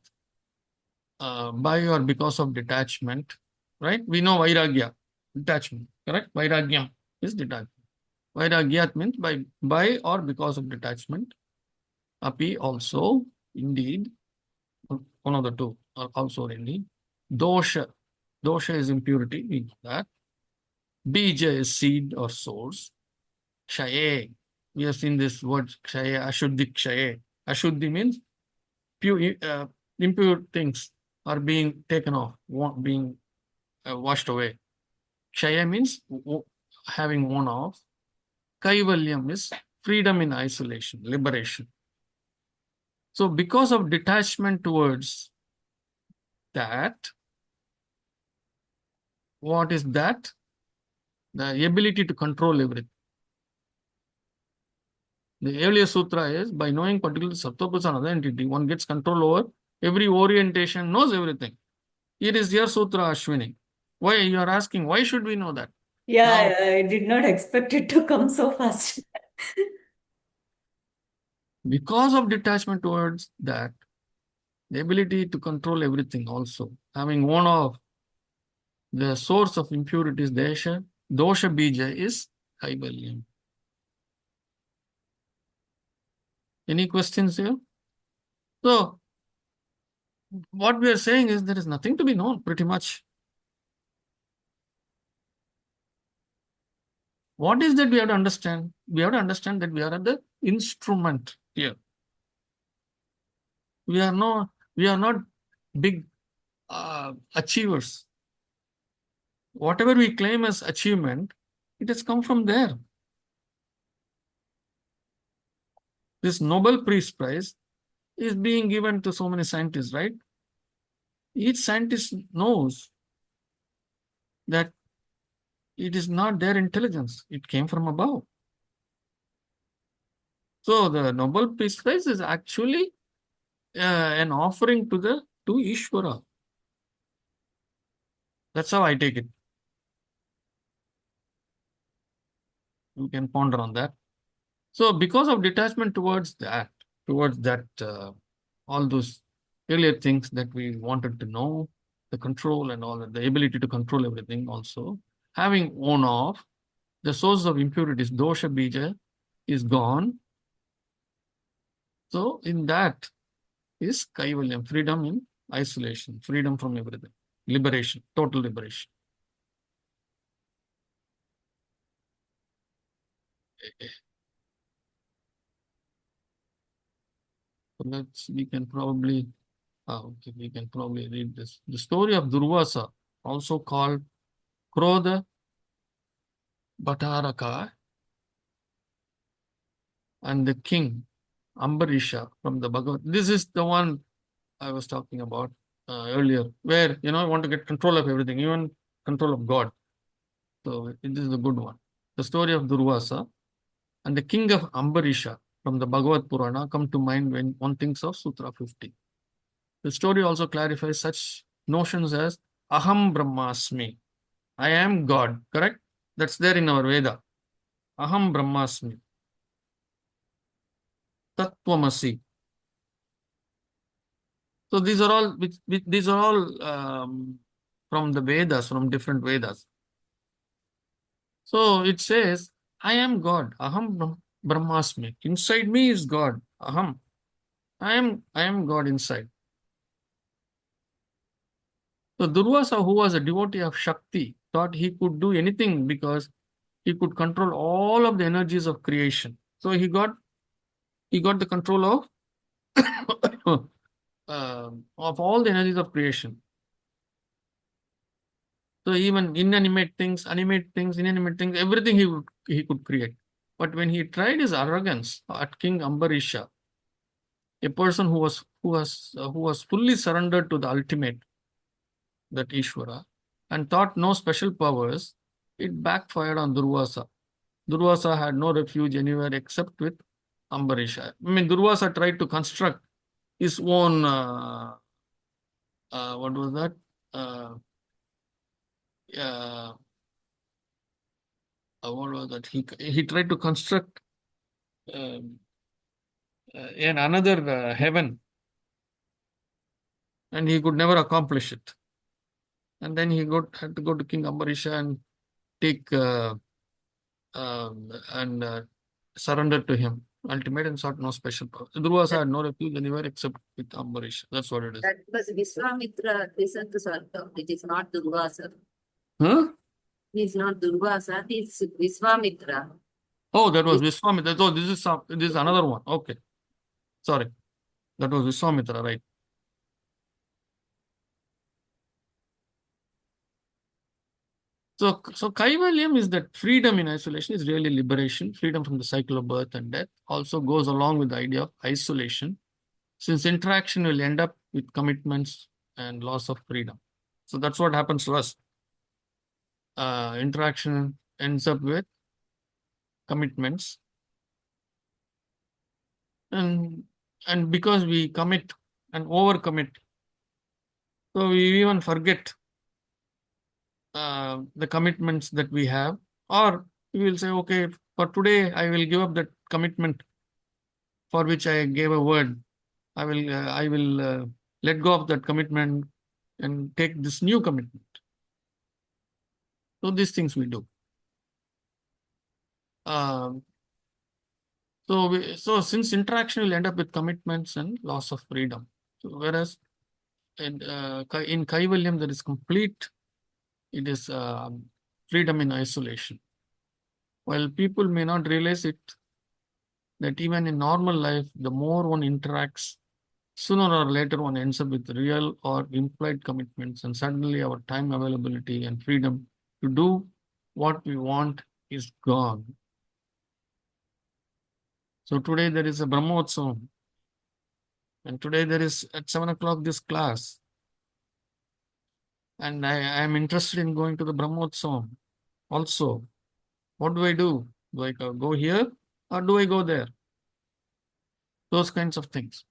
by or because of detachment, right? We know vairagya, detachment, correct? Vairagyam is detachment. Vairagyat means by or because of detachment. Api also, indeed, one of the two, or also indeed. Dosha, dosha is impurity, we know that. Bija is seed or source. Kshaye, we have seen this word kshaye, ashuddhi kshaye. Ashuddhi means impure things are being taken off, being washed away. Kshaya means having worn off. Kaivalyam is freedom in isolation, liberation. So because of detachment towards that, what is that? The ability to control everything. The earlier sutra is, by knowing particularly Sattvapurusa and other entity, one gets control over every orientation, knows everything. It is your sutra, Ashwini. Why you are asking, why should we know that? Yeah, I did not expect it to come so fast. Because of detachment towards that, the ability to control everything also, having one of the source of impurities, dosha bija is kaivalyam. Any questions here? So, what we are saying is there is nothing to be known, pretty much. What is that we have to understand? We have to understand that we are at the instrument here. We are not big achievers. Whatever we claim as achievement, it has come from there. This Nobel Peace Prize is being given to so many scientists, right? Each scientist knows that it is not their intelligence. It came from above. So the Nobel Peace Prize is actually an offering to Ishvara. That's how I take it. You can ponder on that. So because of detachment towards that, all those earlier things that we wanted to know, the control and all that, the ability to control everything also, having worn off, the source of impurities, dosha bija, is gone. So in that is kaivalyam, freedom in isolation, freedom from everything, liberation, total liberation. So we can probably read this. The story of Durvasa, also called Krodha Bhattaraka and the king Ambarisha from the Bhagavad. This is the one I was talking about earlier, where I want to get control of everything, even control of God. So this is the good one. The story of Durvasa and the king of Ambarisha from the Bhagavad Purana come to mind when one thinks of Sutra 50. The story also clarifies such notions as Aham Brahmasmi. I am God, correct? That's there in our Veda. Aham Brahmasmi. Tattvamasi. So these are all from the Vedas, from different Vedas. So it says, I am God. Aham Brahmasmi. Inside me is God. Aham. I am God inside. So Durvasa, who was a devotee of Shakti, thought he could do anything because he could control all of the energies of creation. So he got the control of of all the energies of creation. So even inanimate things, inanimate things, everything he could create. But when he tried his arrogance at King Ambarisha, a person who was fully surrendered to the ultimate, that Ishvara, and thought no special powers, it backfired on Durvasa. Durvasa had no refuge anywhere except with Ambarisha. I mean, Durvasa tried to construct his own, what was that? What was that? He tried to construct in another heaven, and he could never accomplish it. And then he had to go to King Ambarisha and take and surrender to him. Ultimate and sought no special power. Durvasa had no refuge anywhere except with Ambarisha. That's what it is. That was Vishwamitra, listen to Sarkam. It is not Durvasa. Huh? He is not Durvasa, he is Vishwamitra. Oh, that was Vishwamitra. Oh, this is another one. Okay. Sorry. That was Vishwamitra, right? So Kaivalyam is that freedom in isolation is really liberation. Freedom from the cycle of birth and death also goes along with the idea of isolation, since interaction will end up with commitments and loss of freedom. So that's what happens to us. Interaction ends up with commitments, and because we commit and overcommit, so we even forget the commitments that we have, or we will say, okay, for today I will give up that commitment for which I gave a word. I will let go of that commitment and take this new commitment. So these things we do. So since interaction will end up with commitments and loss of freedom. So whereas in Kaivalyam there is complete, it is freedom in isolation. While people may not realize it, that even in normal life, the more one interacts, sooner or later one ends up with real or implied commitments, and suddenly our time availability and freedom to do what we want is gone. So today there is a Brahmotsavam, and today there is at 7 o'clock this class, and I am interested in going to the Brahmotsavam also. What do I do? Do I go here or do I go there? Those kinds of things.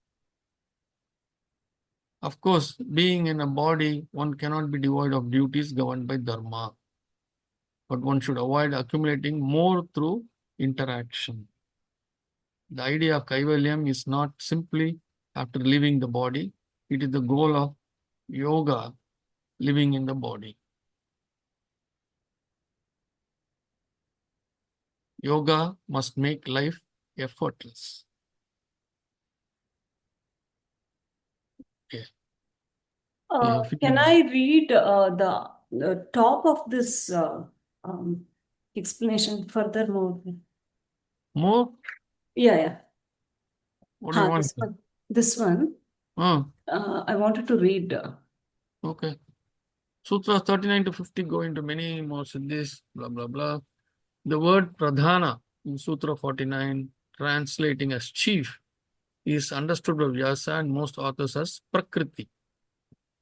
Of course, being in a body, one cannot be devoid of duties governed by dharma. But one should avoid accumulating more through interaction. The idea of Kaivalyam is not simply after leaving the body, it is the goal of yoga, living in the body. Yoga must make life effortless. Okay. Can I read the top of this explanation furthermore? More? Yeah. What do you want? This one. I wanted to read. Okay. Sutras 39 to 50 go into many more siddhis, blah, blah, blah. The word pradhana in Sutra 49, translating as chief, is understood by Vyasa and most authors as prakriti,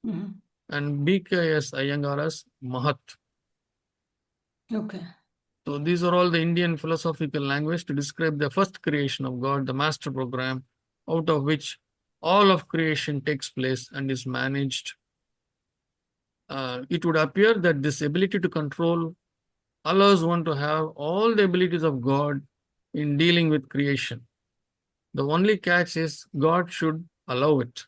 Mhm. and BKS Iyengar as mahat. Okay. So these are all the Indian philosophical language to describe the first creation of God, the master program, out of which all of creation takes place and is managed. It would appear that this ability to control allows one to have all the abilities of God in dealing with creation. The only catch is God should allow it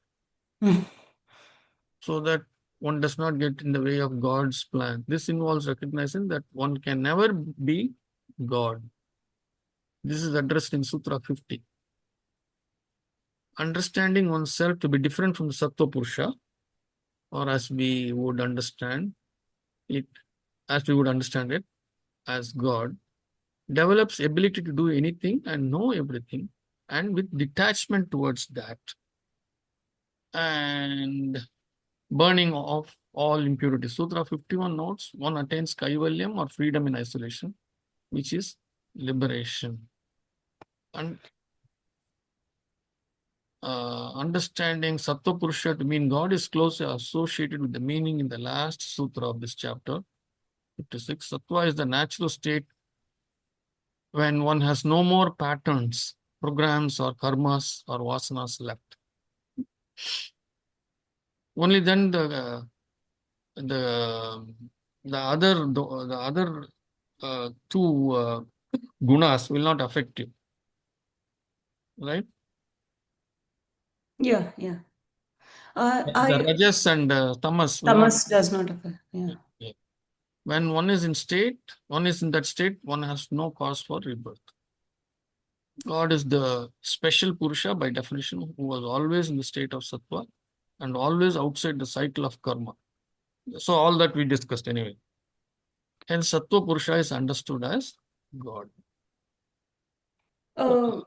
so that one does not get in the way of God's plan. This involves recognizing that one can never be God. This is addressed in Sutra 50. Understanding oneself to be different from the Sattva Purusha, or as we would understand it, as God, develops ability to do anything and know everything, and with detachment towards that, and burning off all impurities. Sutra 51 notes, one attains kaivalyam or freedom in isolation, which is liberation. And understanding Sattva Purusha to mean God is closely associated with the meaning in the last sutra of this chapter, 56. Sattva is the natural state when one has no more patterns, programs, or karmas or vasanas left. Only then the other two gunas will not affect you, right? Yeah, yeah. The rajas and tamas will not. Tamas does not affect. Yeah. Yeah. When one is in that state, one has no cause for rebirth. God is the special Purusha by definition, who was always in the state of Sattva and always outside the cycle of karma. So all that we discussed anyway. Hence, Sattva Purusha is understood as God. Uh,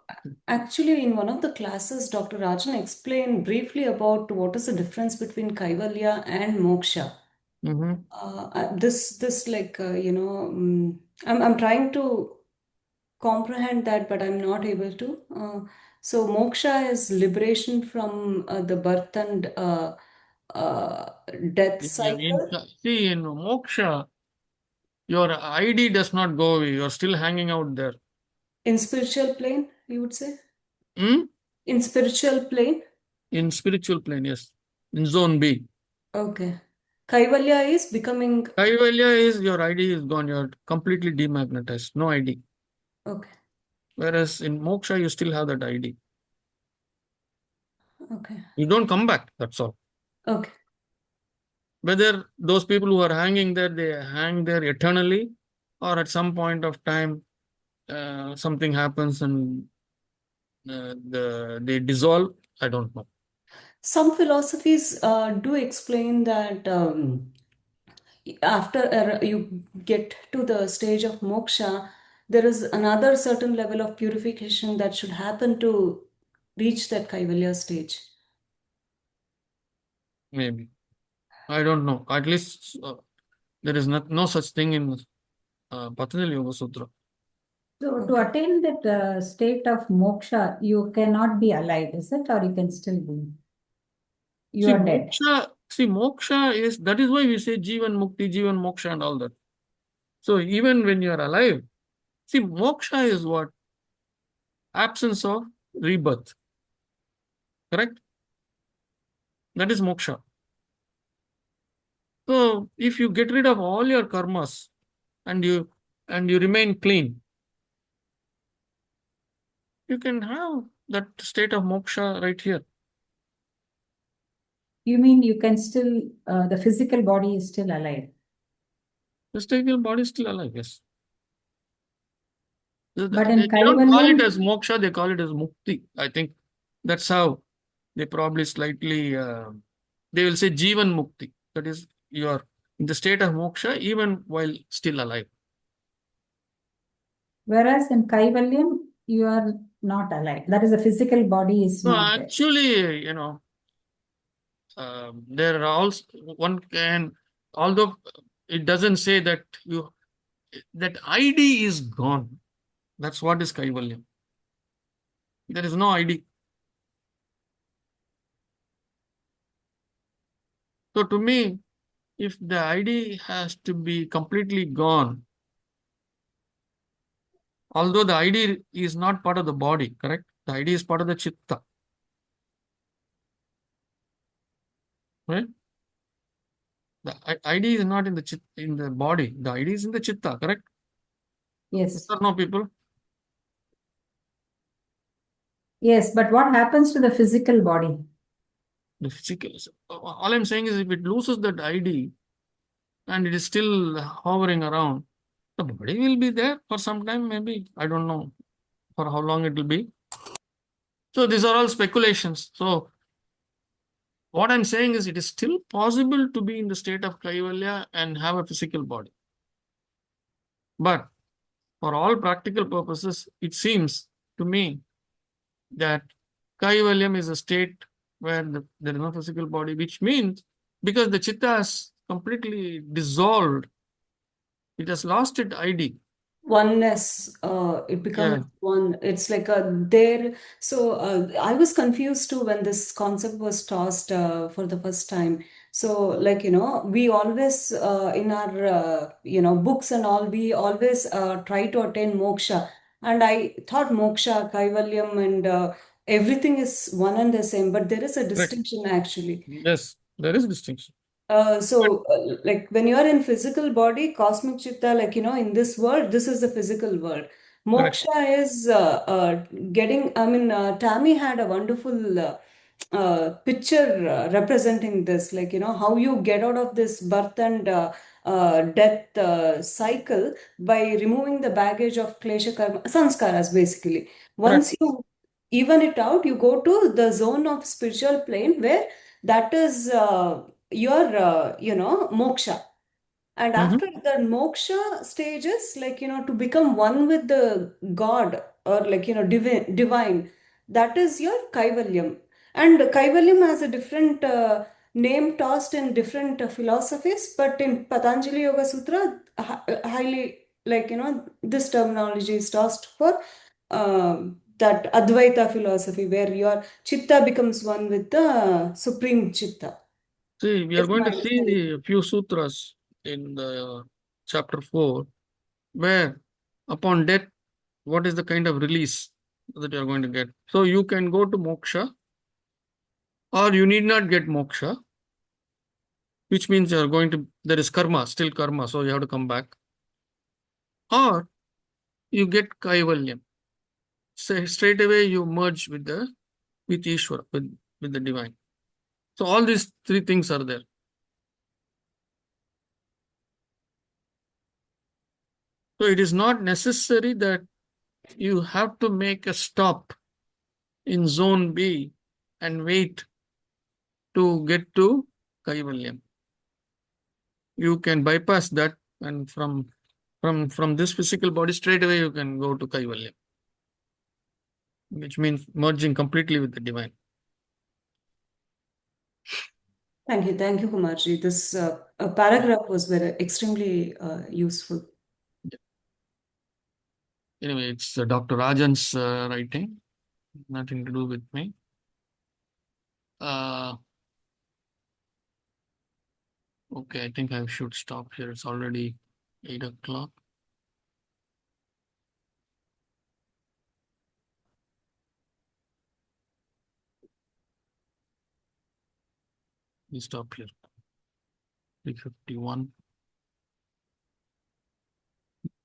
Actually, in one of the classes, Dr. Rajan explained briefly about what is the difference between Kaivalya and Moksha. This like I'm trying to comprehend that, but I'm not able to. So moksha is liberation from the birth and death cycle. See, in moksha, your ID does not go away. You're still hanging out there. In spiritual plane, you would say? Hmm? In spiritual plane? In spiritual plane, yes. In zone B. Okay. Kaivalya is becoming... Kaivalya is your ID is gone. You're completely demagnetized. No ID. Okay. Whereas in moksha, you still have that ID. Okay. You don't come back. That's all. Okay. Whether those people who are hanging there, they hang there eternally, or at some point of time, something happens and they dissolve, I don't know. Some philosophies do explain that after you get to the stage of moksha, there is another certain level of purification that should happen to reach that Kaivalya stage. Maybe. I don't know. At least there is no such thing in Patanjali Yoga Sutra. So to attain that state of moksha, you cannot be alive, is it? Or you can still be? You are dead. Moksha is, that is why we say Jivan Mukti, Jivan Moksha and all that. So even when you are alive, moksha is what? Absence of rebirth. Correct? That is moksha. So if you get rid of all your karmas and you remain clean, you can have that state of moksha right here. You mean you can still, the physical body is still alive? The physical body is still alive, yes. But in They don't call it Kaivalyam, as moksha, they call it as mukti. I think that's how they probably slightly, they will say jivan mukti. That is, you are in the state of moksha even while still alive. whereas in Kaivalyam, you are not alive. That is, the physical body is not there. Actually, there are also, one can, although it doesn't say that that ID is gone. That's what is Kaivalyam. There is no ID. So to me, if the ID has to be completely gone, although the ID is not part of the body, correct? The ID is part of the chitta, right? The ID is not in the in the body. The ID is in the chitta, correct? Yes Yes. or no, people? Yes, but what happens to the physical body? The physical. All I'm saying is if it loses that ID and it is still hovering around, the body will be there for some time, maybe. I don't know for how long it will be. So these are all speculations. So what I'm saying is it is still possible to be in the state of Kaivalya and have a physical body. But for all practical purposes, it seems to me that Kaivalyam is a state where there is no physical body, which means because the chitta has completely dissolved, it has lost its ID. Oneness, it becomes Yeah, one. It's like a there. So I was confused too when this concept was tossed for the first time. So, like, we always in our books and all, we always try to attain moksha. And I thought moksha, kaivalyam, and everything is one and the same, but there is a correct. distinction actually. Yes, there is distinction. Like when you are in physical body, cosmic chitta, like, in this world, this is the physical world. Correct. Moksha is Tammy had a wonderful picture representing this, like, how you get out of this birth and death cycle by removing the baggage of klesha karma, sanskaras, basically. Correct. Once you even it out, you go to the zone of spiritual plane where that is your moksha. And after the moksha stages, like, to become one with the god, or like, divine, that is your kaivalyam. And kaivalyam has a different name tossed in different philosophies, but in Patanjali Yoga Sutra, highly, like, this terminology is tossed for that Advaita philosophy, where your chitta becomes one with the supreme chitta. See, we are Is going my to see understanding. a few sutras in the chapter 4, where upon death, what is the kind of release that you are going to get? So you can go to moksha, or you need not get moksha, which means you are going to, there is karma, still karma, so you have to come back. Or you get kaivalyam. So straight away you merge with Ishvara, with the divine. So all these three things are there. So it is not necessary that you have to make a stop in zone B and wait to get to Kaivalyam. You can bypass that, and from this physical body straight away you can go to Kaivalyam, which means merging completely with the divine. Thank you, Kumarji. This paragraph was very extremely useful. Anyway, it's Dr. Rajan's writing, nothing to do with me. Okay, I think I should stop here. It's already 8 o'clock. We stop here. 3:51.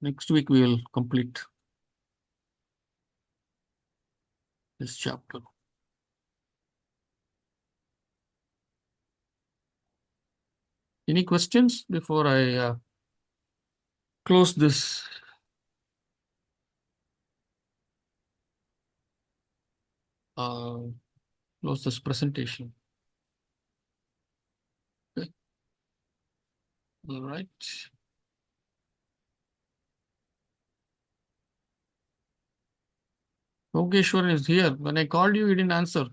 Next week we will complete this chapter. Any questions before I close this? Close this presentation. Okay. All right. Yogeshwaran is here. When I called you, you didn't answer.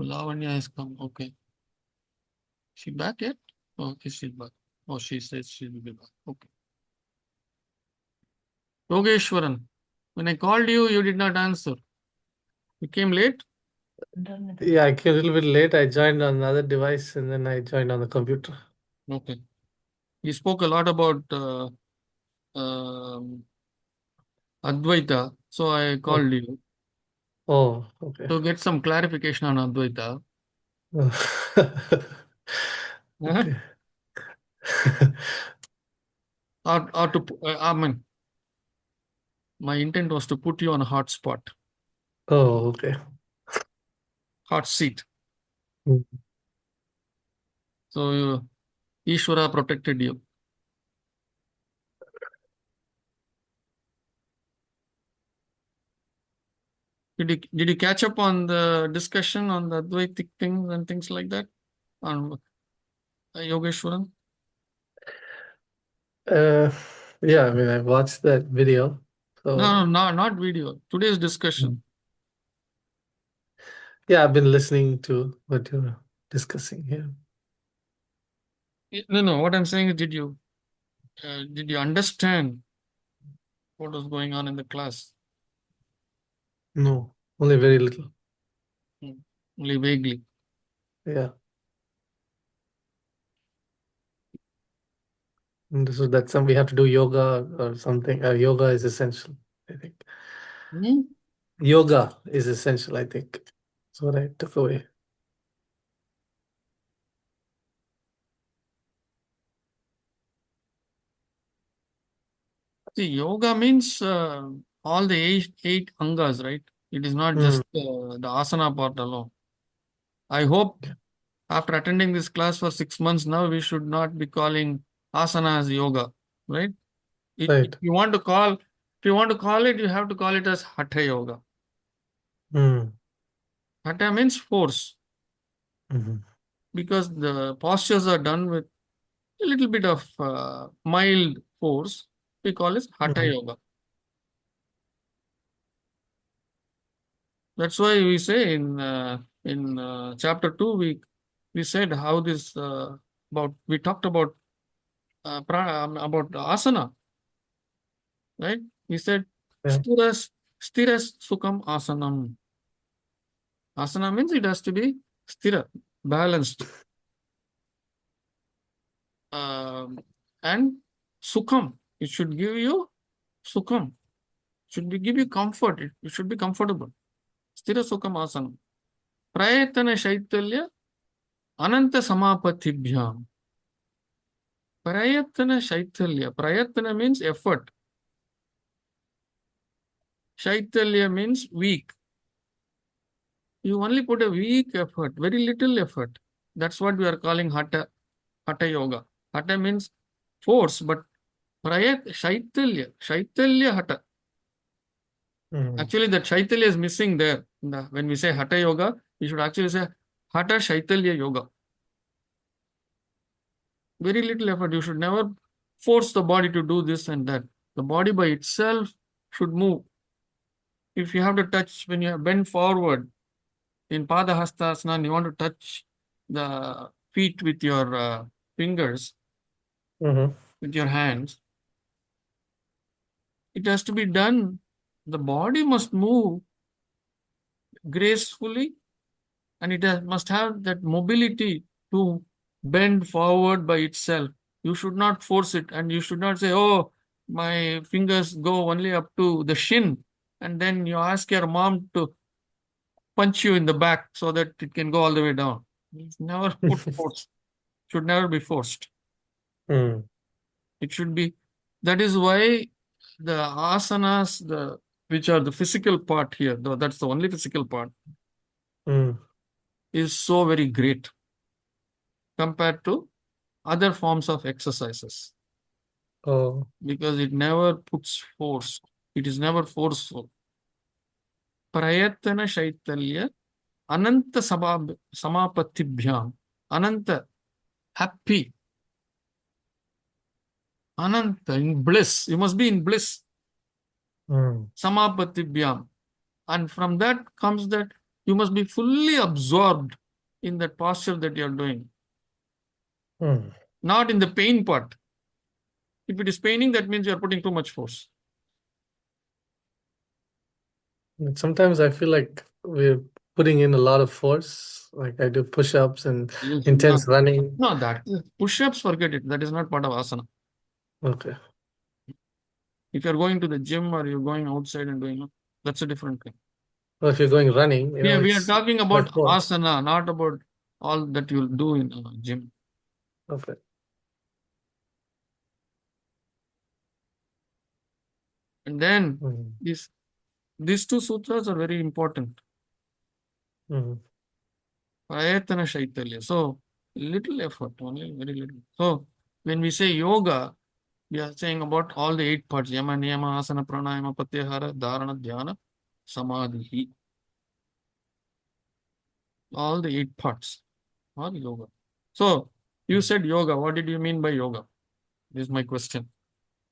Lavanya has come. Okay. She back yet? Okay, she's back. Oh, she says she will be back. Okay. Yogeshwaran, when I called you, you did not answer. You came late? Yeah, I came a little bit late. I joined on another device and then I joined on the computer. Okay. You spoke a lot about um, Advaita, so I called you Oh, okay. to get some clarification on Advaita. Okay. Or to, I mean, my intent was to put you on a hot spot, Oh, okay. hot seat. Mm. So Ishvara protected you. Did you catch up on the discussion on the Advaitic things and things like that on Yogeshwaran? Yeah, I mean, I watched that video. So, No, not video. Today's discussion. yeah, I've been listening to what you're discussing here. No. What I'm saying is, did you understand what was going on in the class? No, only very little. Only vaguely. Yeah. And that's we have to do yoga or something. Yoga is essential, I think. Yoga is essential, I think. That's what I took away. See, yoga means all the eight angas, right? It is not just the asana part alone. I hope after attending this class for 6 months now, we should not be calling asana as yoga, right? Right. If you want to call it, you have to call it as hatha yoga. Hatha means force, because the postures are done with a little bit of mild force. We call it hatha yoga. That's why we say in chapter 2 we said how this we talked about asana, right? We said Yeah. stiras sukham asanam. Asana means it has to be stira, balanced, and sukham. It should give you sukham. Give you comfort. It should be comfortable. Stira sukham asanam. Prayatana shaitalya ananta samapatibhyam. Prayatana shaitalya. Prayatana means effort. Shaitalya means weak. You only put a weak effort, very little effort. That's what we are calling hatha yoga. Hatha means force, but shaitalya hatha. Actually, that shaitalya is missing there. When we say hatha yoga, we should actually say hatha shaitalya yoga. Very little effort. You should never force the body to do this and that. The body by itself should move. If you have to touch, when you bend forward in Padahastasana, you want to touch the feet with your fingers, with your hands, it has to be done. The body must move gracefully, and must have that mobility to bend forward by itself. You should not force it, and you should not say, oh, my fingers go only up to the shin, and then you ask your mom to punch you in the back so that it can go all the way down. Never put force. Should never be forced. It should be. That is why the asanas, which are the physical part here, though that's the only physical part, is so very great compared to other forms of exercises. Oh. Because it never puts force. It is never forceful. Prayatana shaitalya ananta samapatibhyam. Ananta, happy. Ananta, in bliss. You must be in bliss. Samapatibhyam. And from that comes that you must be fully absorbed in that posture that you are doing. not in the pain part. If it is paining, that means you are putting too much force. And sometimes I feel like we're putting in a lot of force. Like I do push-ups and intense running. No, that push-ups, forget it. That is not part of asana. Okay. If you're going to the gym or you're going outside and doing, that's a different thing. Well, if you're going running, We are talking about force. asana, not about all that you'll do in a gym. Okay. And then these two sutras are very important. Prayatana Shaitalya. So little effort, only very little. So when we say yoga, we are saying about all the 8 parts: yama, niyama, asana, pranayama, pratyahara, dharana, dhyana, samadhi. All the 8 parts are yoga. So you said yoga. What did you mean by yoga? This is my question.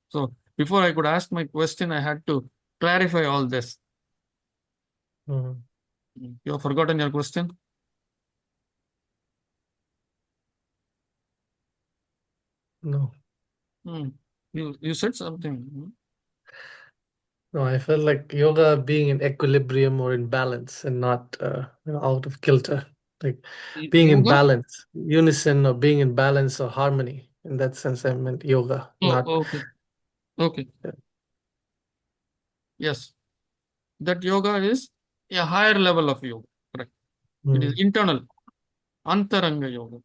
So before I could ask my question, I had to clarify all this. You have forgotten your question? No. You said something. No, I felt like yoga being in equilibrium or in balance and not out of kilter. Like being in balance, unison, or being in balance or harmony. In that sense, I meant yoga. Okay. Yeah. Yes. That yoga is a higher level of yoga. Correct. It is internal. Antaranga yoga.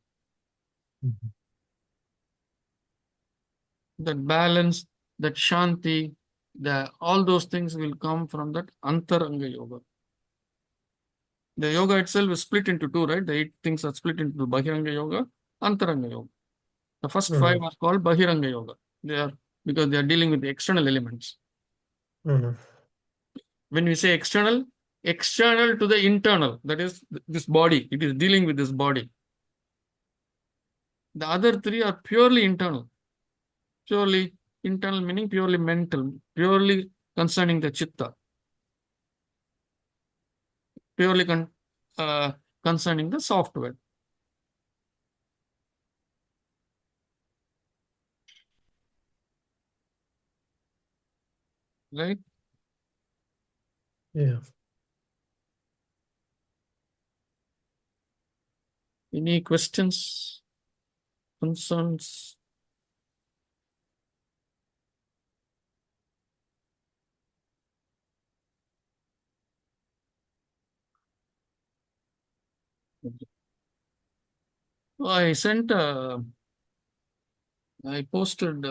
That balance, that shanti, all those things will come from that Antaranga yoga. The yoga itself is split into 2, right? The 8 things are split into Bahiranga yoga, Antaranga yoga. The first 5 are called Bahiranga yoga. Because they are dealing with the external elements. When we say external to the internal, that is this body. It is dealing with this body. The other 3 are purely internal. Purely internal meaning purely mental, purely concerning the chitta. Purely concerning the software. Right? Yeah. Any questions, concerns? I posted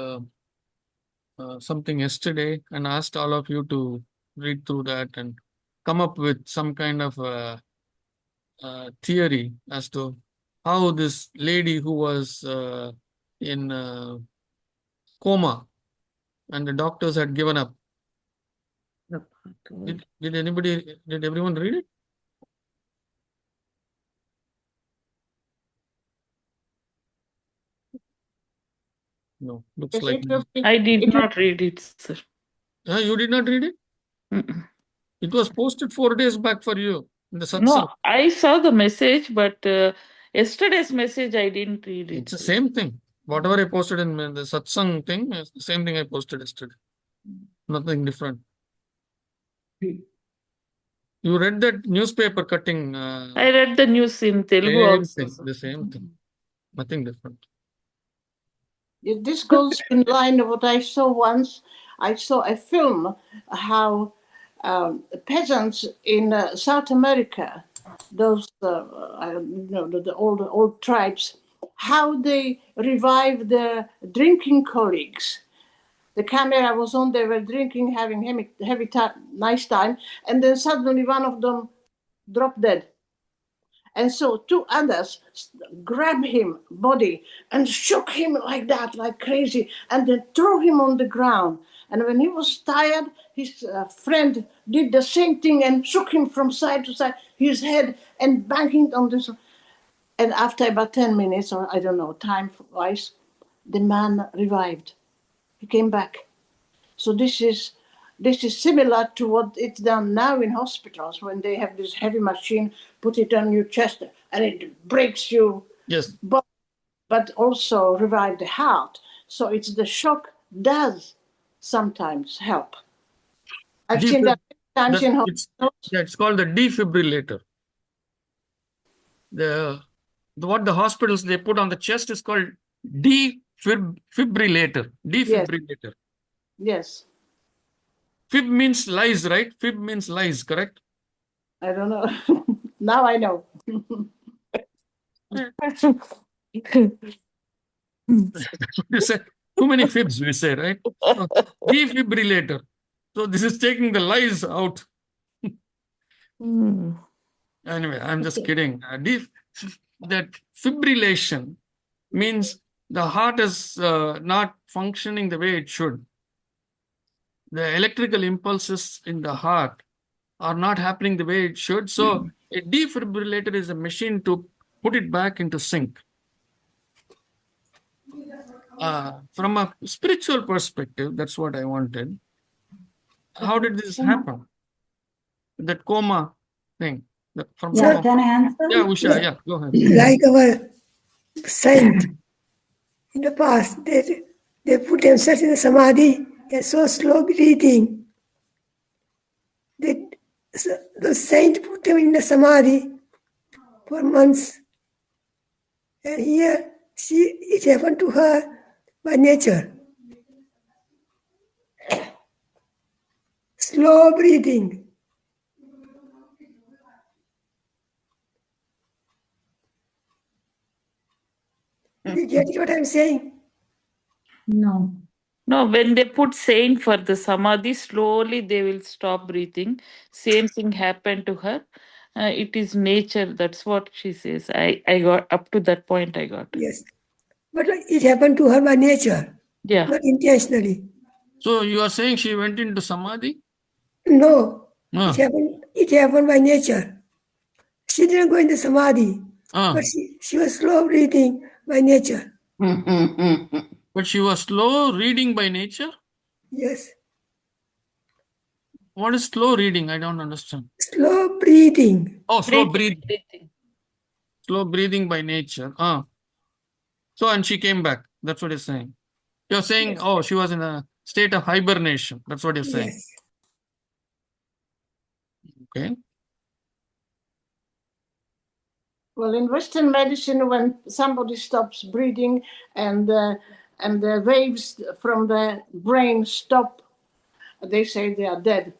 something yesterday and asked all of you to read through that and come up with some kind of theory as to how this lady who was in coma and the doctors had given up. Did everyone read it? No, looks Yes, like I did not read it, sir. you did not read it? It was posted 4 days back for you in the satsang. No, I saw the message, but yesterday's message I didn't read it. It's the same thing. Whatever I posted in the satsang thing is the same thing I posted yesterday. Nothing different. You read that newspaper cutting? I read the news in Telugu also. The same thing. Nothing different. This goes in line with what I saw once. I saw a film how peasants in South America, those I don't know, the old tribes, how they revive their drinking colleagues. The camera was on, they were drinking, having nice time, and then suddenly one of them dropped dead. And so 2 others grabbed him body and shook him like that, like crazy, and then threw him on the ground. And when he was tired, his friend did the same thing and shook him from side to side, his head, and banging on this. And after about 10 minutes, or I don't know, time-wise, the man revived. He came back. So this is similar to what it's done now in hospitals when they have this heavy machine, put it on your chest, and it breaks you. Yes. But but also revive the heart. So it's the shock does sometimes help. I've seen that many times in hospitals. It's called the defibrillator. What the hospitals they put on the chest is called defibrillator. Defibrillator. Yes. Fib means lies, right? Fib means lies, correct? I don't know. Now I know. You say too many fibs, we say, right? So, defibrillator. So this is taking the lies out. Anyway, I'm just kidding. That fibrillation means the heart is not functioning the way it should. The electrical impulses in the heart are not happening the way it should. So a defibrillator is a machine to put it back into sync. From a spiritual perspective, that's what I wanted. How did this happen? That coma thing. From Yeah, coma. can I answer? Yeah, Usha, yeah, go ahead. Like our saint in the past, they put themselves in a samadhi and so slow breathing. The saint put them in the samadhi for months. And here, it happened to her by nature. Slow breathing. Did you get what I'm saying? No. No, when they put saint for the samadhi, slowly they will stop breathing. Same thing happened to her. It is nature. That's what she says. I got up to that point. I got. Yes. But it happened to her by nature, Yeah. not intentionally. So you are saying she went into samadhi? No, it happened by nature. She didn't go into samadhi, but she was slow breathing by nature. But she was slow reading by nature? Yes. What is slow reading? I don't understand. Slow breathing. Oh, slow breathing. Slow breathing by nature. So, and she came back. That's what you're saying. You're saying, oh, she was in a state of hibernation. That's what you're saying. Yes. Okay. Well, in Western medicine, when somebody stops breathing and the waves from the brain stop, they say they are dead.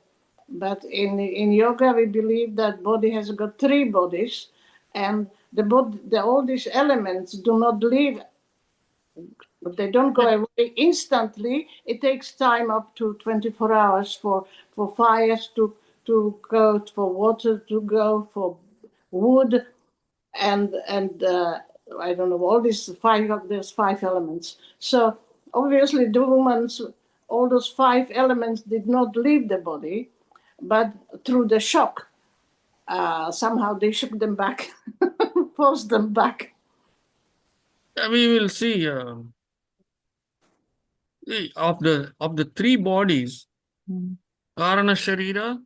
But in yoga, we believe that body has got three bodies, and all these elements do not leave, but they don't go away instantly. It takes time up to 24 hours for fires to go, for water to go, for wood, and I don't know, all these there's 5 elements. So obviously the woman's, all those 5 elements did not leave the body, but through the shock, somehow they shook them back, forced them back. We will see of the 3 bodies, Karana Sharira,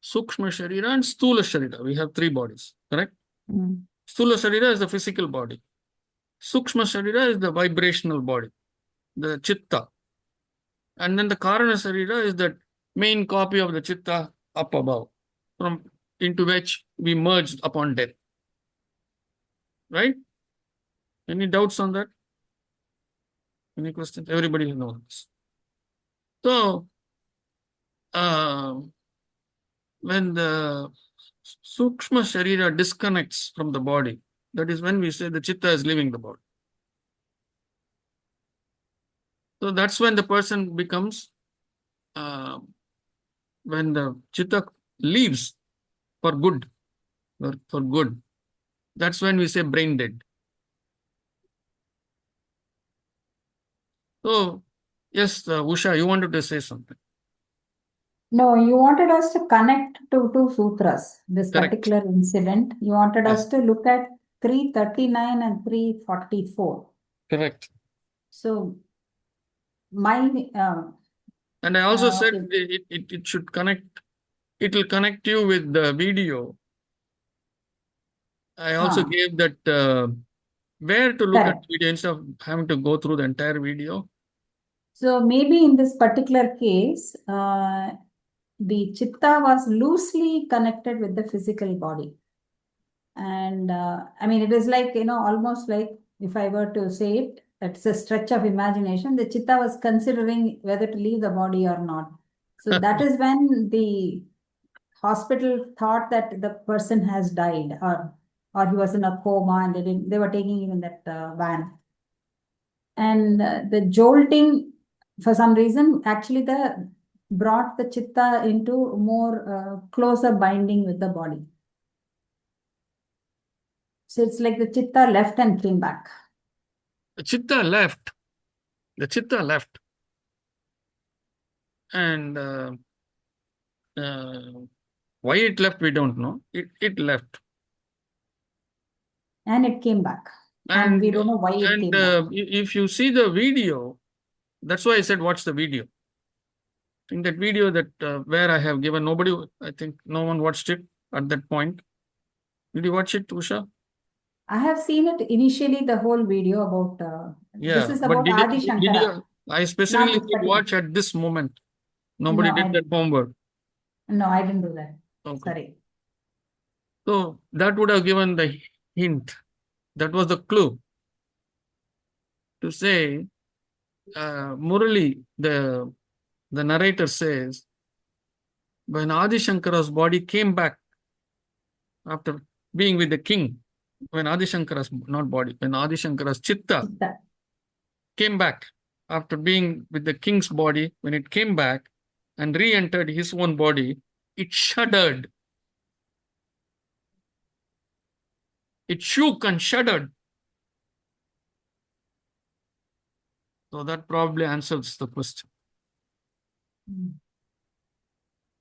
Sukshma Sharira, and Stula Sharira. We have 3 bodies, correct? Stula Sharira is the physical body. Sukshma Sharira is the vibrational body, the Chitta. And then the Karana Sharira is the main copy of the Chitta up above, into which we merged upon death. Right? Any doubts on that? Any questions? Everybody knows this. So, when the Sukshma Sharira disconnects from the body, that is when we say the Chitta is leaving the body. So that's when the person becomes, when the Chitta leaves for good, that's when we say brain dead. So, yes, Usha, you wanted to say something. No, you wanted us to connect to 2 sutras, this Correct. particular incident. You wanted us to look at 339 and 344. Correct. So, my... and I also said it should connect, it will connect you with the video. I also gave that where to look at Correct. the video instead of having to go through the entire video? So maybe in this particular case, the chitta was loosely connected with the physical body. And I mean, it is like, almost like if I were to say it, it's a stretch of imagination. The chitta was considering whether to leave the body or not. So that is when the hospital thought that the person has died, or he was in a coma, and they were taking him in that van. And the jolting, for some reason, actually brought the chitta into more closer binding with the body. So it's like the chitta left and came back. The chitta left. The chitta left. And why it left, we don't know. It left. And it came back. And we don't know why it came back. If you see the video, that's why I said watch the video. In that video that where I have given, I think no one watched it at that point. Did you watch it, Usha? I have seen it initially, the whole video about, this is but about Adi did Shankara. you, I specifically Not this said watch at this moment. Nobody No, did that homework. No, I didn't do that. Okay. Sorry. So that would have given the hint. That was the clue to say, Murali, the narrator says, when Adi Shankara's body came back after being with the king, when Adi Shankara's, not body, when Adi Shankara's chitta came back after being with the king's body, when it came back and re-entered his own body, it shuddered. It shook and shuddered. So that probably answers the question.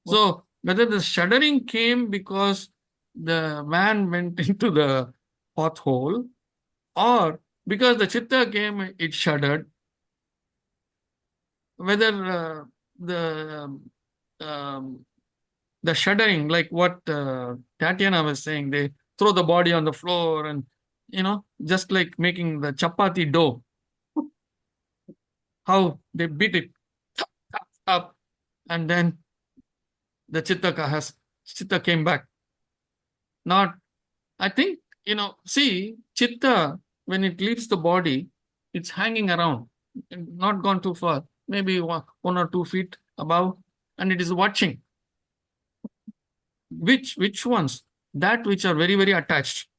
So whether the shuddering came because the van went into the pothole, or because the chitta came, it shuddered, whether the shuddering, like what Tatiana was saying, they throw the body on the floor and, just like making the chapati dough, how they beat it up, and then the chitta came back. Not, I think, see, chitta, when it leaves the body, it's hanging around, not gone too far, maybe 1 or 2 feet above, and it is watching. Which ones? That which are very, very attached.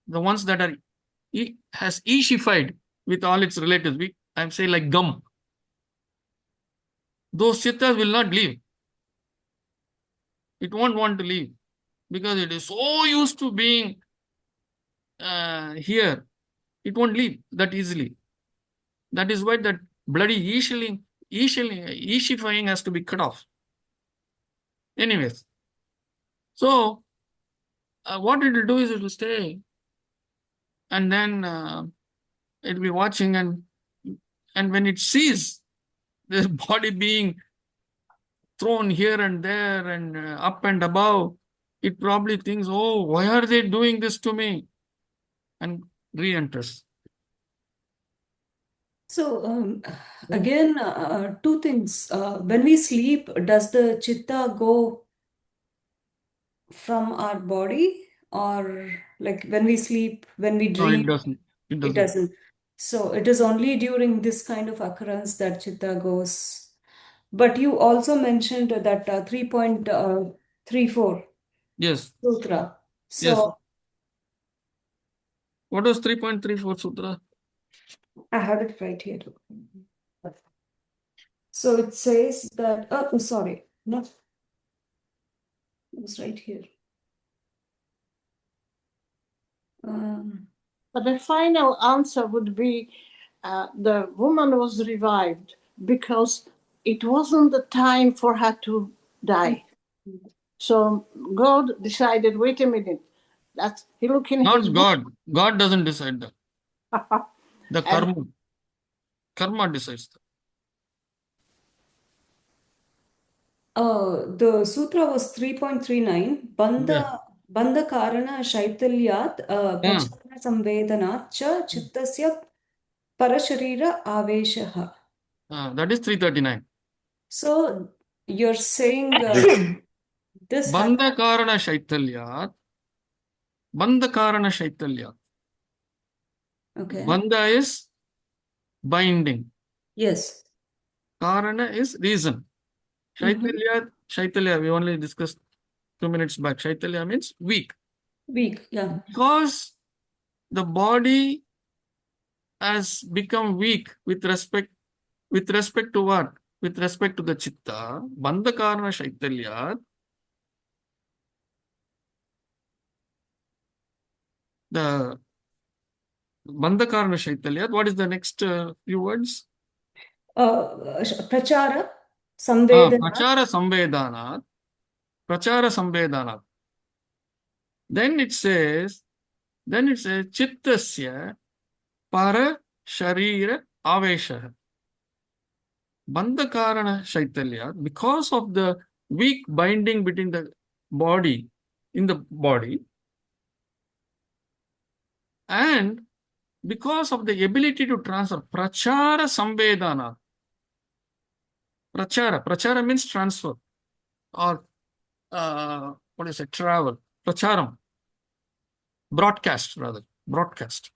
The ones that are has ishified with all its relatives. I'm saying like gum. Those chittas will not leave. It won't want to leave because it is so used to being here. It won't leave that easily. That is why that bloody ishifying has to be cut off. Anyways, so what it will do is it will stay, and then it will be watching, and when it sees this body being thrown here and there and up and above, it probably thinks, oh, why are they doing this to me? And re-enters. So again, two things. When we sleep, does the chitta go from our body, or like when we sleep, when we No, it dream? doesn't. It doesn't. So it is only during this kind of occurrence that chitta goes. But you also mentioned that 3.34 Yes. sutra. So Yes. What was 3.34 sutra? I have it right here. So it says that, oh, sorry, not, it was right here. But the final answer would be the woman was revived because it wasn't the time for her to die. So God decided, wait a minute, he looked in Not his God. God doesn't decide that. The And- karma decides that. The sutra was 3.39. Bandha Karana Shaitalyat Pachana संवेदनात् च चित्तस्य परशरीर आवेशः. That is 339. So you're saying this Bandha karana shaitalyat. Bandha karana shaitalyat. Okay. Bandha is binding. Yes. Karana is reason. Shaitalya, we only discussed 2 minutes back. Shaitalya means weak. Weak. Yeah. Because the body has become weak with respect to what? With respect to the chitta. Bandha karana shaitalya. The bandha karana shaitalya. What is the next few words? Prachara samvedana. Prachara samvedanat. Then it says chittasya para sharira avesha. Bandha karana shaitalya, because of the weak binding between the body, in the body, and because of the ability to transfer, prachara samvedana. Prachara means transfer, or what is it, travel. Pracharam. Broadcast, rather. Broadcast.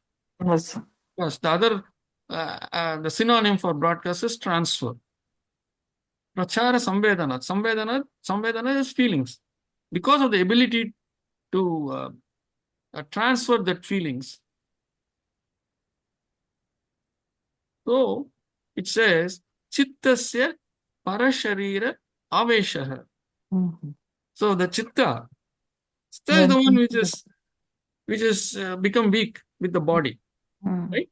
Yes. Yes, the other, the synonym for broadcast is transfer. Prachara samvedana. Samvedana is feelings. Because of the ability to transfer that feelings. So, it says, chittasya parasharira aveshaha. So, the chitta is the one which is become weak with the body. Right?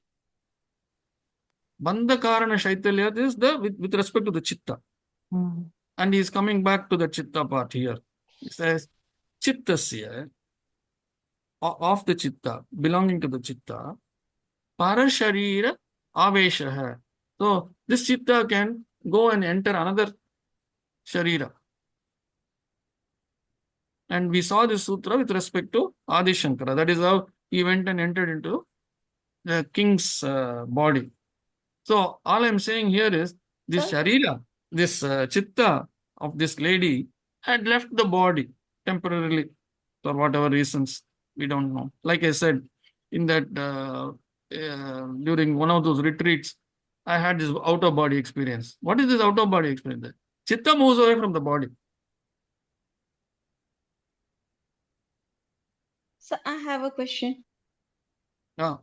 Bandha karana shaitalyat is with respect to the chitta. And he is coming back to the chitta part here. He says, chittasya, of the chitta, belonging to the chitta, parasharira aveshaha. So, this chitta can go and enter another sharira. And we saw this sutra with respect to Adi Shankara. That is how he went and entered into the king's body. So, all I'm saying here is, this sharira, this chitta of this lady had left the body temporarily for whatever reasons, we don't know. Like I said, in that during one of those retreats, I had this out-of-body experience. What is this out-of-body experience? Chitta moves away from the body. So I have a question. Yeah.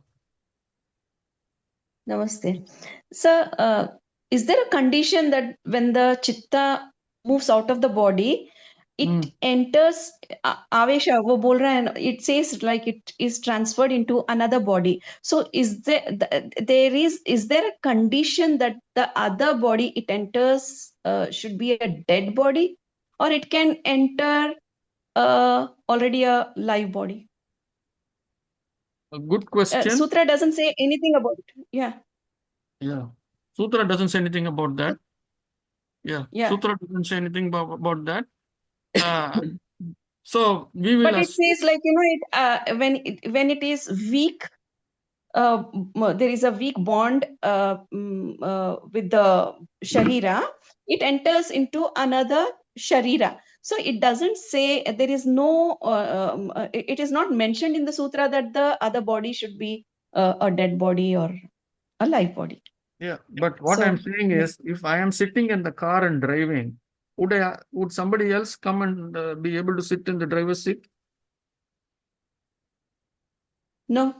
Namaste. So, is there a condition that when the chitta moves out of the body, it enters avesha, wo bol raha hai na, it says like it is transferred into another body. So is there a condition that the other body it enters should be a dead body, or it can enter already a live body? A good question. Sutra doesn't say anything about it. Yeah. Yeah. Sutra doesn't say anything about that. Yeah. Sutra doesn't say anything about that. So we will. But it says like, when it is weak, there is a weak bond with the sharira, it enters into another sharira. So it doesn't say, there is no, it is not mentioned in the sutra that the other body should be a dead body or a live body. Yeah, but what I'm saying is, if I am sitting in the car and driving, would somebody else come and be able to sit in the driver's seat? No.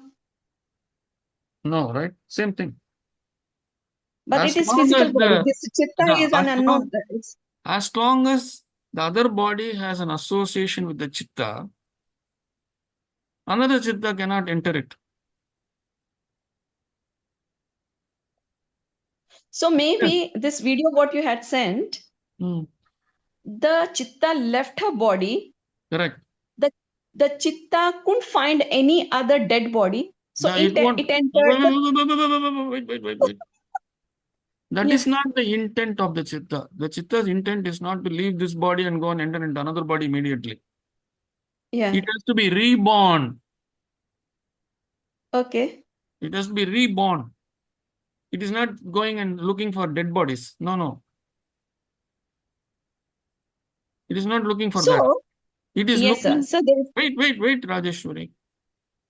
No, right? Same thing. But As it is long physical as body. the- This chitta is an unknown. As long as the other body has an association with the chitta, another chitta cannot enter it. So maybe this video what you had sent, the chitta left her body. Correct. The chitta couldn't find any other dead body. So Yeah, it entered. Wait. That is not the intent of the chitta. The chitta's intent is not to leave this body and go and enter into another body immediately. Yeah. It has to be reborn. Okay. It has to be reborn. It is not going and looking for dead bodies. No, no. It is not looking for that. So, It is yes, sir. looking. So there is, Wait, Rajeshwari.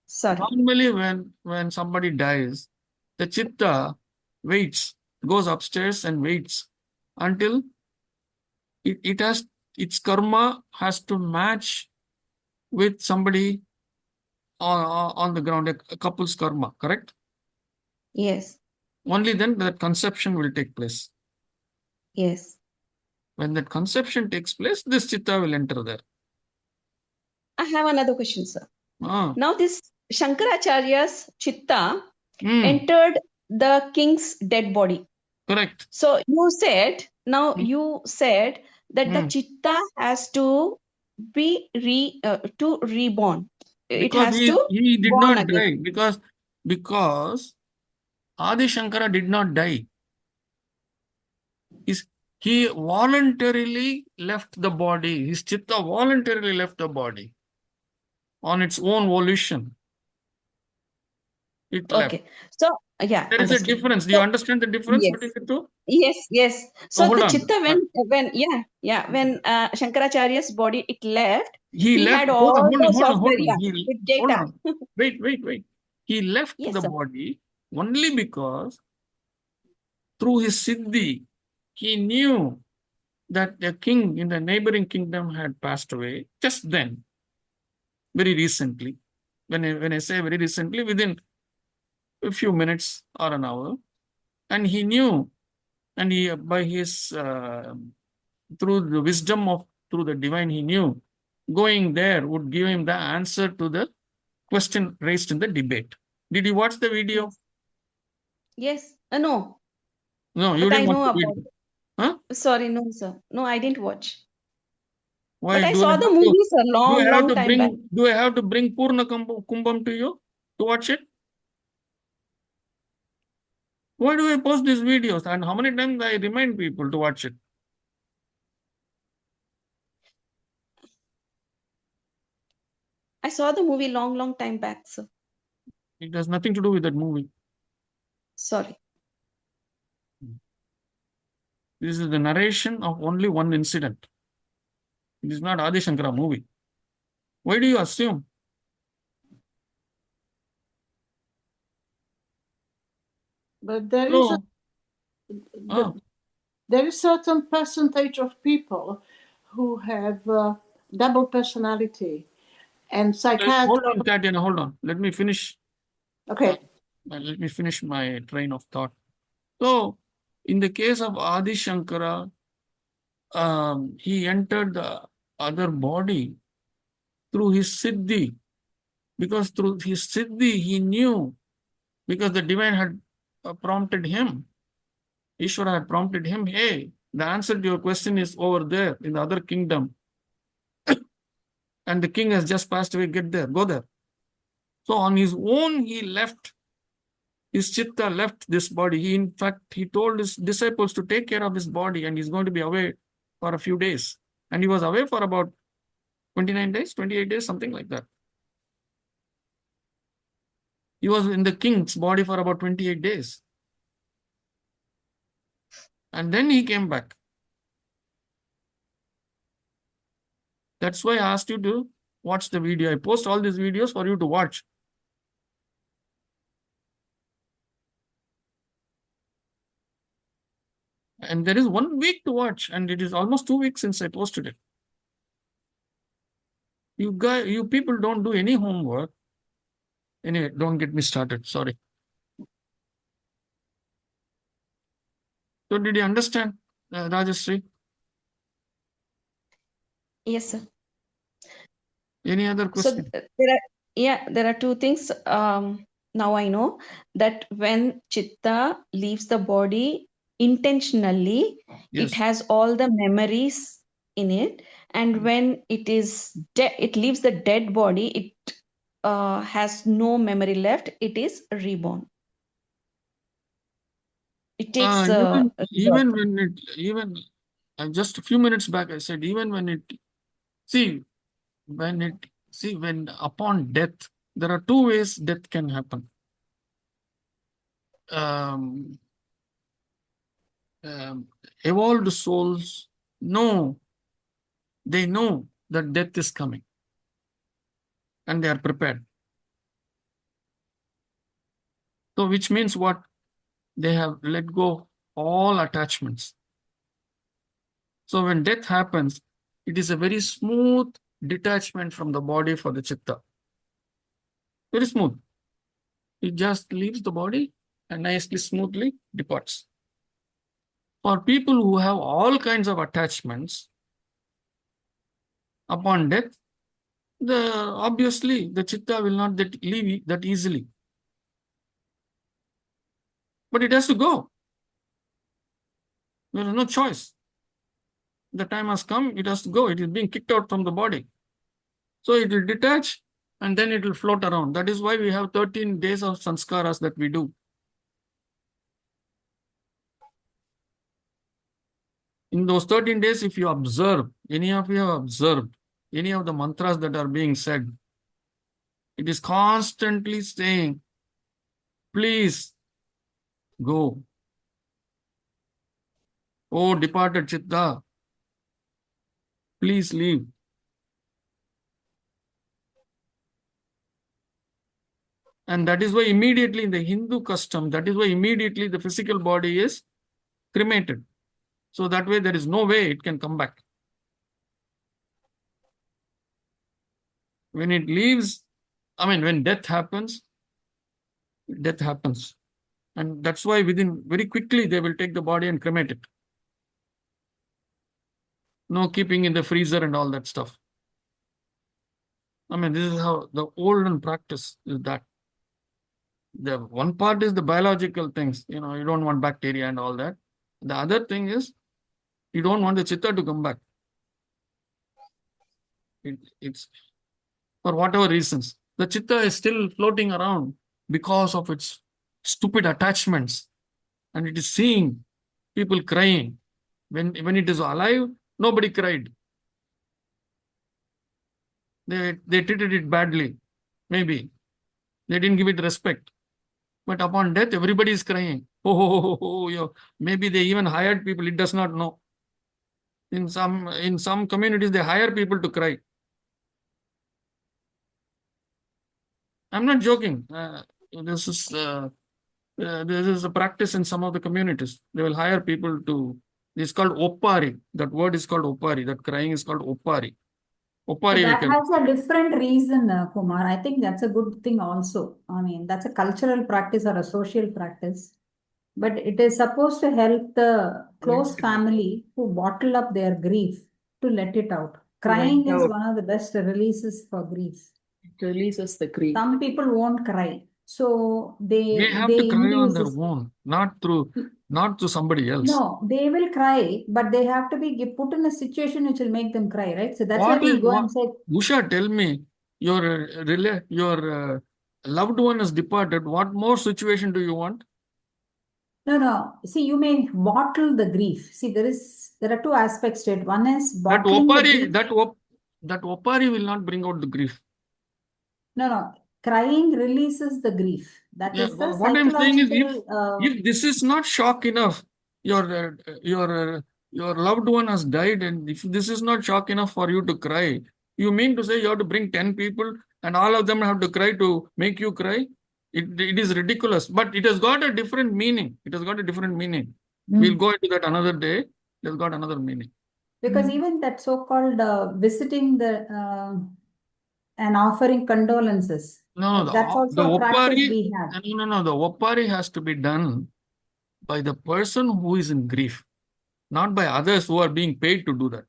sorry. Normally, when somebody dies, the chitta waits, goes upstairs and waits until it has its karma has to match with somebody on the ground, a couple's karma, correct? Yes, Only then that conception will take place. yes. When that conception takes place, this chitta will enter there. I have another question, sir. Ah, Now, this Shankaracharya's chitta hmm, entered the king's dead body. correct. So you said, now Hmm, you said that the hmm. chitta has to be reborn. It Because has to he did born not again. die. Because Adi Shankara did not die. He voluntarily left the body. His chitta voluntarily left the body on its own volition. It left. Okay. So yeah, There is a understood. difference. Do you So understand the difference between yes, the two? yes, yes. Oh, So hold the on. chitta when Shankaracharya's body it left, He he left. had Hold on, all hold on, the hold on, software, hold on. yeah, with Hold data. on. Wait. He left Yes, the sir. body only because through his siddhi, he knew that the king in the neighboring kingdom had passed away just then, very recently. When I say very recently, within a few minutes or an hour, and he knew, and he by his through the wisdom of through the divine, he knew going there would give him the answer to the question raised in the debate. Did you watch the video? Yes. Yes. No, No, you but I didn't watch know the about video. it. Huh? Sorry, no, sir. No, I didn't watch. Why But I do I saw have the to movie, sir, do I have long to time back. bring Purna Kumbham to you to watch it? Why do I post these videos? And how many times I remind people to watch it? I saw the movie long time back, sir. It has nothing to do with that movie. Sorry. This is the narration of only one incident. It is not Adi Shankara movie. Why do you assume? But there is a So, the, there is certain percentage of people who have double personality, and psychiatry. hold on, Tatiana, hold on. Let me finish. Okay. Let me finish my train of thought. So, in the case of Adi Shankara, he entered the other body through his siddhi, because through his siddhi he knew, because the divine had prompted him, Ishvara had prompted him, hey, the answer to your question is over there in the other kingdom, and the king has just passed away, get there, go there. So on his own he left, his chitta left this body. In fact, he told his disciples to take care of his body, and he's going to be away for a few days. And he was away for about 29 days, 28 days, something like that. He was in the king's body for about 28 days. And then he came back. That's why I asked you to watch the video. I post all these videos for you to watch. And there is 1 week to watch, and it is almost 2 weeks since I posted it. You people don't do any homework. Anyway, don't get me started. Sorry. So did you understand, Rajashree? Yes, sir. Any other So question? there are two things. Now I know that when chitta leaves the body intentionally, it Yes. has all the memories in it, and when it leaves the dead body, it has no memory left. It is reborn. It takes Even rebirth. when it even just a few minutes back I said, even when it when upon death, there are two ways death can happen. um, evolved souls know, they know that death is coming and they are prepared. So, which means what? They have let go all attachments. So, when death happens, it is a very smooth detachment from the body for the chitta. Very smooth. It just leaves the body and nicely, smoothly departs. For people who have all kinds of attachments, upon death, obviously the chitta will not leave that easily. But it has to go. There is no choice. The time has come, it has to go. It is being kicked out from the body. So it will detach and then it will float around. That is why we have 13 days of sanskaras that we do. In those 13 days, if you observe, any of you have observed any of the mantras that are being said, it is constantly saying, please go. Oh, departed chitta, please leave. And that is why immediately in the Hindu custom, that is why immediately the physical body is cremated. So that way there is no way it can come back. When it leaves, when death happens, death happens. And that's why very quickly they will take the body and cremate it. No keeping in the freezer and all that stuff. This is how the olden practice is that. The one part is the biological things, you don't want bacteria and all that. The other thing is, you don't want the chitta to come back. It's for whatever reasons. The chitta is still floating around because of its stupid attachments. And it is seeing people crying. When it is alive, nobody cried. They treated it badly. Maybe. They didn't give it respect. But upon death, everybody is crying. Maybe they even hired people. It does not know. In some communities, they hire people to cry. I'm not joking. This is a practice in some of the communities. They will hire people to. It's called oppari. That word is called oppari. That crying is called oppari. So Oppari. that has a different reason, Kumar. I think that's a good thing also. That's a cultural practice or a social practice. But it is supposed to help the close family who bottle up their grief to let it out. Crying is one of the best releases for grief. It releases the grief. Some people won't cry. So They have to cry on their own, not through somebody else. No, they will cry, but they have to be put in a situation which will make them cry, right? So that's why we go and say, Usha, tell me, your loved one has departed. What more situation do you want? No. See, you may bottle the grief. See, there are two aspects to it. One is bottling the grief. That oppari will not bring out the grief. No. Crying releases the grief. That is the what I'm saying is, psychological. if this is not shock enough, your loved one has died, and if this is not shock enough for you to cry, you mean to say you have to bring 10 people and all of them have to cry to make you cry? It is ridiculous, but it has got a different meaning. We'll go into that another day. It has got another meaning. Because even that so-called visiting and offering condolences. No, that's also a practice we have. No. The oppari has to be done by the person who is in grief, not by others who are being paid to do that.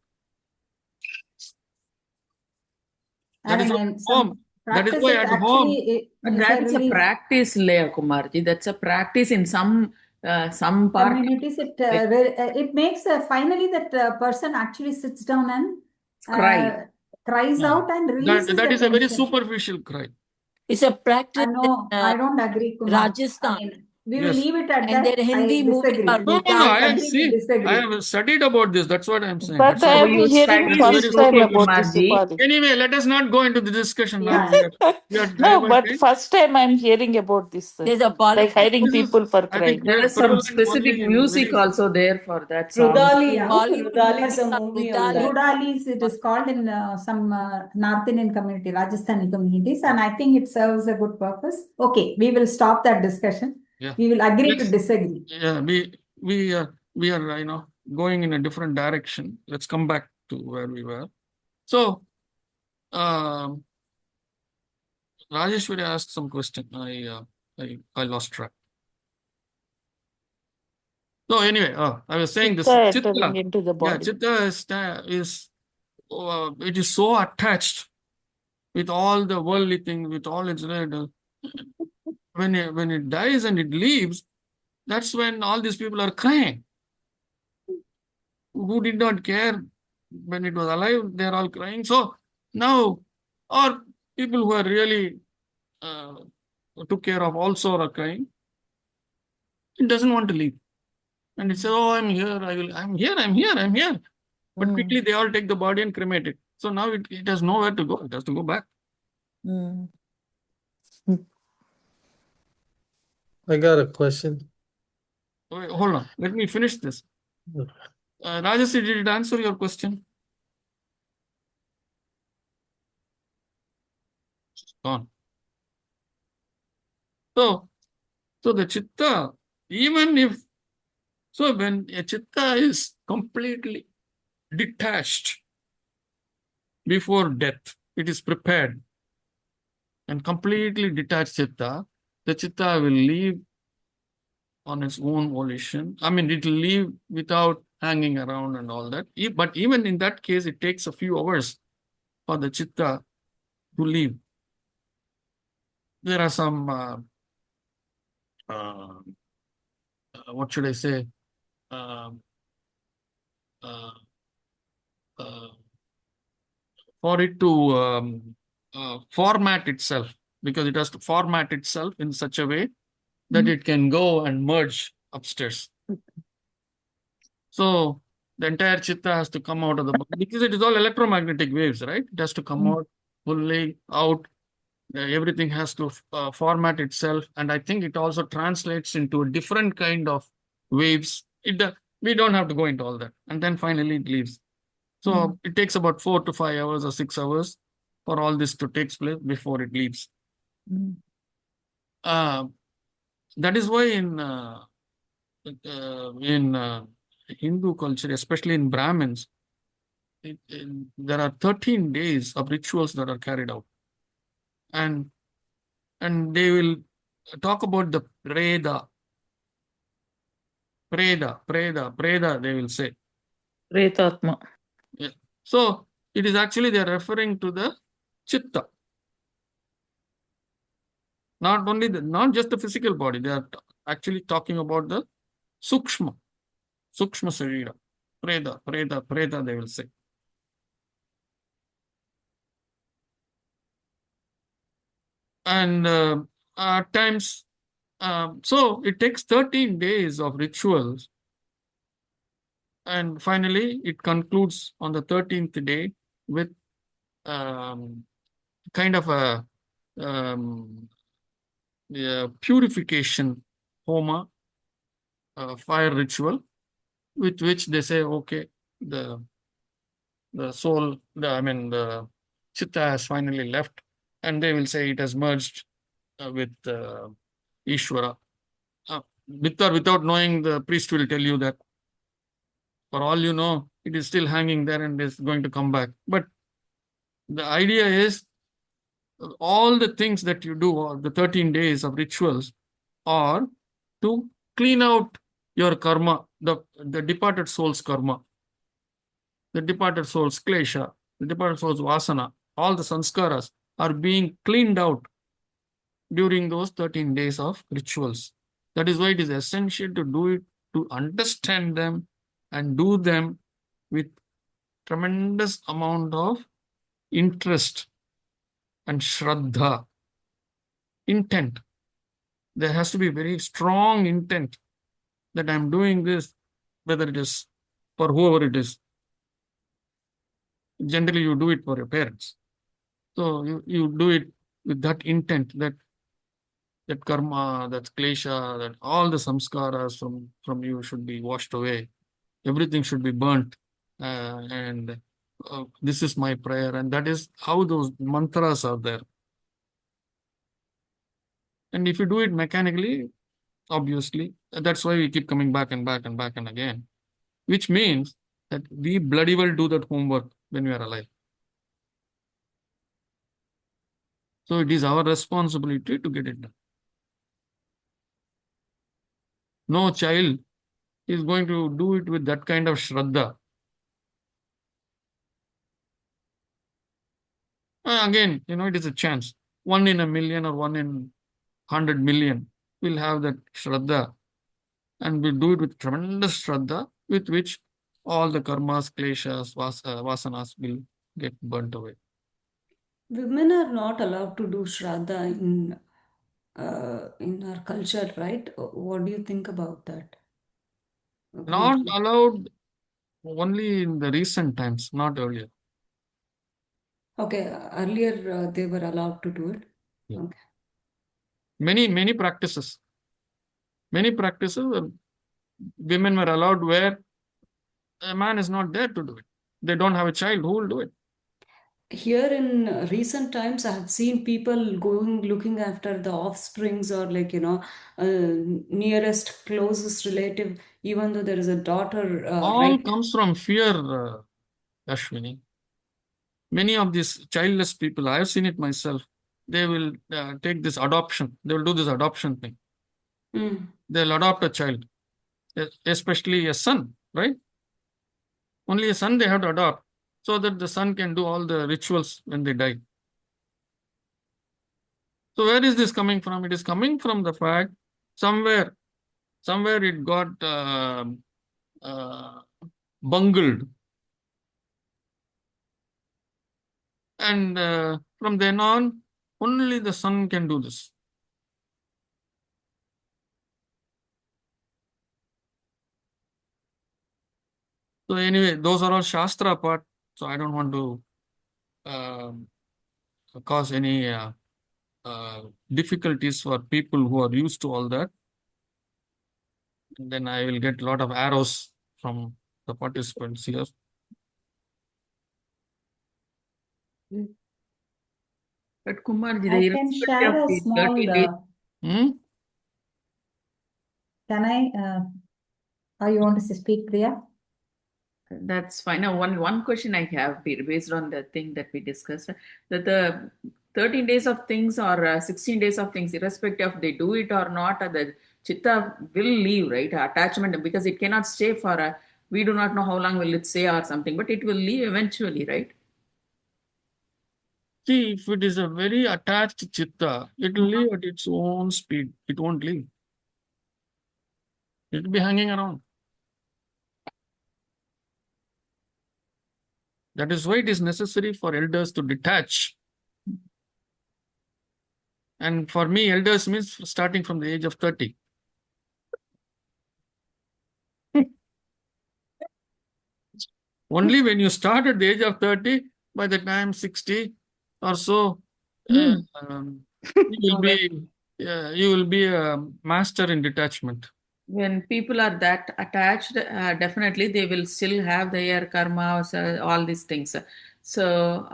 That is why at home. But that is a practice, Leah Kumarji. That's a practice in some part. Communities, it makes finally that person actually sits down and cries out and releases. That is a very superficial cry. It's a practice. I don't agree, Kumar. Rajasthan. We will Yes. leave it at And that. their I Hindi movie disagree. are No, Bhutan. I Agree to see. disagree. I have studied about this. That's what I'm saying. But That's I why. am you hearing study That is is first very time okay, simple. about this, Kumarji. Upali. Anyway, let us not go into the discussion now. Yeah. We are No, but diverting. first time I'm hearing about this, sir. There's a Like hiding This is, people for I think, crying. There is some prevalent specific only in music very. also there for that song. Rudali, Yeah. Rudali is a movie on that. Rudalis, it is called in some North Indian community, Rajasthani communities, and I think it serves a good purpose. Okay, we will stop that discussion. Yeah. We will agree to Let's, disagree. yeah, we are going in a different direction. Let's come back to where we were. So, Rajeshwari asked some question. I lost track. So anyway, I was saying this Chitta chitta. entering into the Yeah, body. chitta is it is so attached with all the worldly things, with all its when it dies and it leaves, that's when all these people are crying. Who did not care when it was alive, they're all crying. So now, or people who are really took care of also are crying. It doesn't want to leave. And it says, oh, I'm here, I'm here. But quickly they all take the body and cremate it. So now it has nowhere to go. It has to go back. I got a question. Wait, hold on. Let me finish this. Rajasi, did it answer your question? Gone. So the chitta, even if, so when a chitta is completely detached before death, it is prepared and completely detached chitta, the chitta will leave on its own volition. I mean, it will leave without hanging around and all that. But even in that case, it takes a few hours for the chitta to leave. There are some, what should I say? For it to format itself, because it has to format itself in such a way that it can go and merge upstairs. So the entire chitta has to come out of the body because it is all electromagnetic waves, right? It has to come out fully out. Everything has to format itself, and I think it also translates into a different kind of waves. We don't have to go into all that, and then finally it leaves. So it takes about 4 to 5 hours or 6 hours for all this to take place before it leaves. That is why in Hindu culture, especially in Brahmins, there are 13 days of rituals that are carried out, and they will talk about the preda, they will say. Pretatma. Yeah. So it is actually they are referring to the chitta. Not just the physical body, they are actually talking about the sukshma sarira, preda, they will say. And at times, so it takes 13 days of rituals, and finally it concludes on the 13th day with kind of a purification homa, fire ritual, with which they say, okay, the soul, the chitta has finally left, and they will say it has merged with Ishvara. With or without knowing, the priest will tell you that. For all you know, it is still hanging there and is going to come back. But the idea is all the things that you do, or the 13 days of rituals, are to clean out your karma, the departed soul's karma, the departed soul's klesha, the departed soul's vasana, all the sanskaras are being cleaned out during those 13 days of rituals. That is why it is essential to do it, to understand them and do them with tremendous amount of interest and shraddha, intent. there has to be very strong intent that I'm doing this, whether it is for whoever it is. Generally, you do it for your parents. So you do it with that intent, that karma, that klesha, that all the samskaras from you should be washed away. Everything should be burnt. And this is my prayer. And that is how those mantras are there. And if you do it mechanically, obviously, that's why we keep coming back and back and back and again, which means that we bloody well do that homework when we are alive. So it is our responsibility to get it done. No child is going to do it with that kind of shraddha. Again, it is a chance. 1 in a million or 1 in 100 million will have that shraddha, and will do it with tremendous shraddha, with which all the karmas, kleshas, vasanas will get burnt away. Women are not allowed to do shraddha in our culture, right? What do you think about that? Not allowed only in the recent times, not earlier. Okay, earlier they were allowed to do it. Yeah. Okay. Many practices. Many practices, women were allowed where a man is not there to do it. They don't have a child, who will do it? Here in recent times, I have seen people going looking after the offsprings or nearest closest relative, even though there is a daughter. All comes from fear, Ashwini. Many of these childless people, I have seen it myself, they will take this adoption. They will do this adoption thing. They'll adopt a child, especially a son, right? Only a son they have to adopt, so that the son can do all the rituals when they die. So where is this coming from? It is coming from the fact somewhere it got bungled. And from then on, only the son can do this. So anyway, those are all Shastra part. So I don't want to cause any difficulties for people who are used to all that. And then I will get a lot of arrows from the participants here. But Kumarji, I the can irrespective share of a the small. 30 days. Can I? Or you want to speak, Priya? That's fine. Now, one question I have based on the thing that we discussed, that the 13 days of things or 16 days of things, irrespective of they do it or not, the chitta will leave, right? Attachment, because it cannot stay for we do not know how long will it stay or something, but it will leave eventually, right? See, if it is a very attached chitta, it will leave at its own speed. It won't leave. It will be hanging around. That is why it is necessary for elders to detach. And for me, elders means starting from the age of 30. Only when you start at the age of 30, by the time 60 or so, you will be a master in detachment. When people are that attached, definitely they will still have their karma, all these things. So,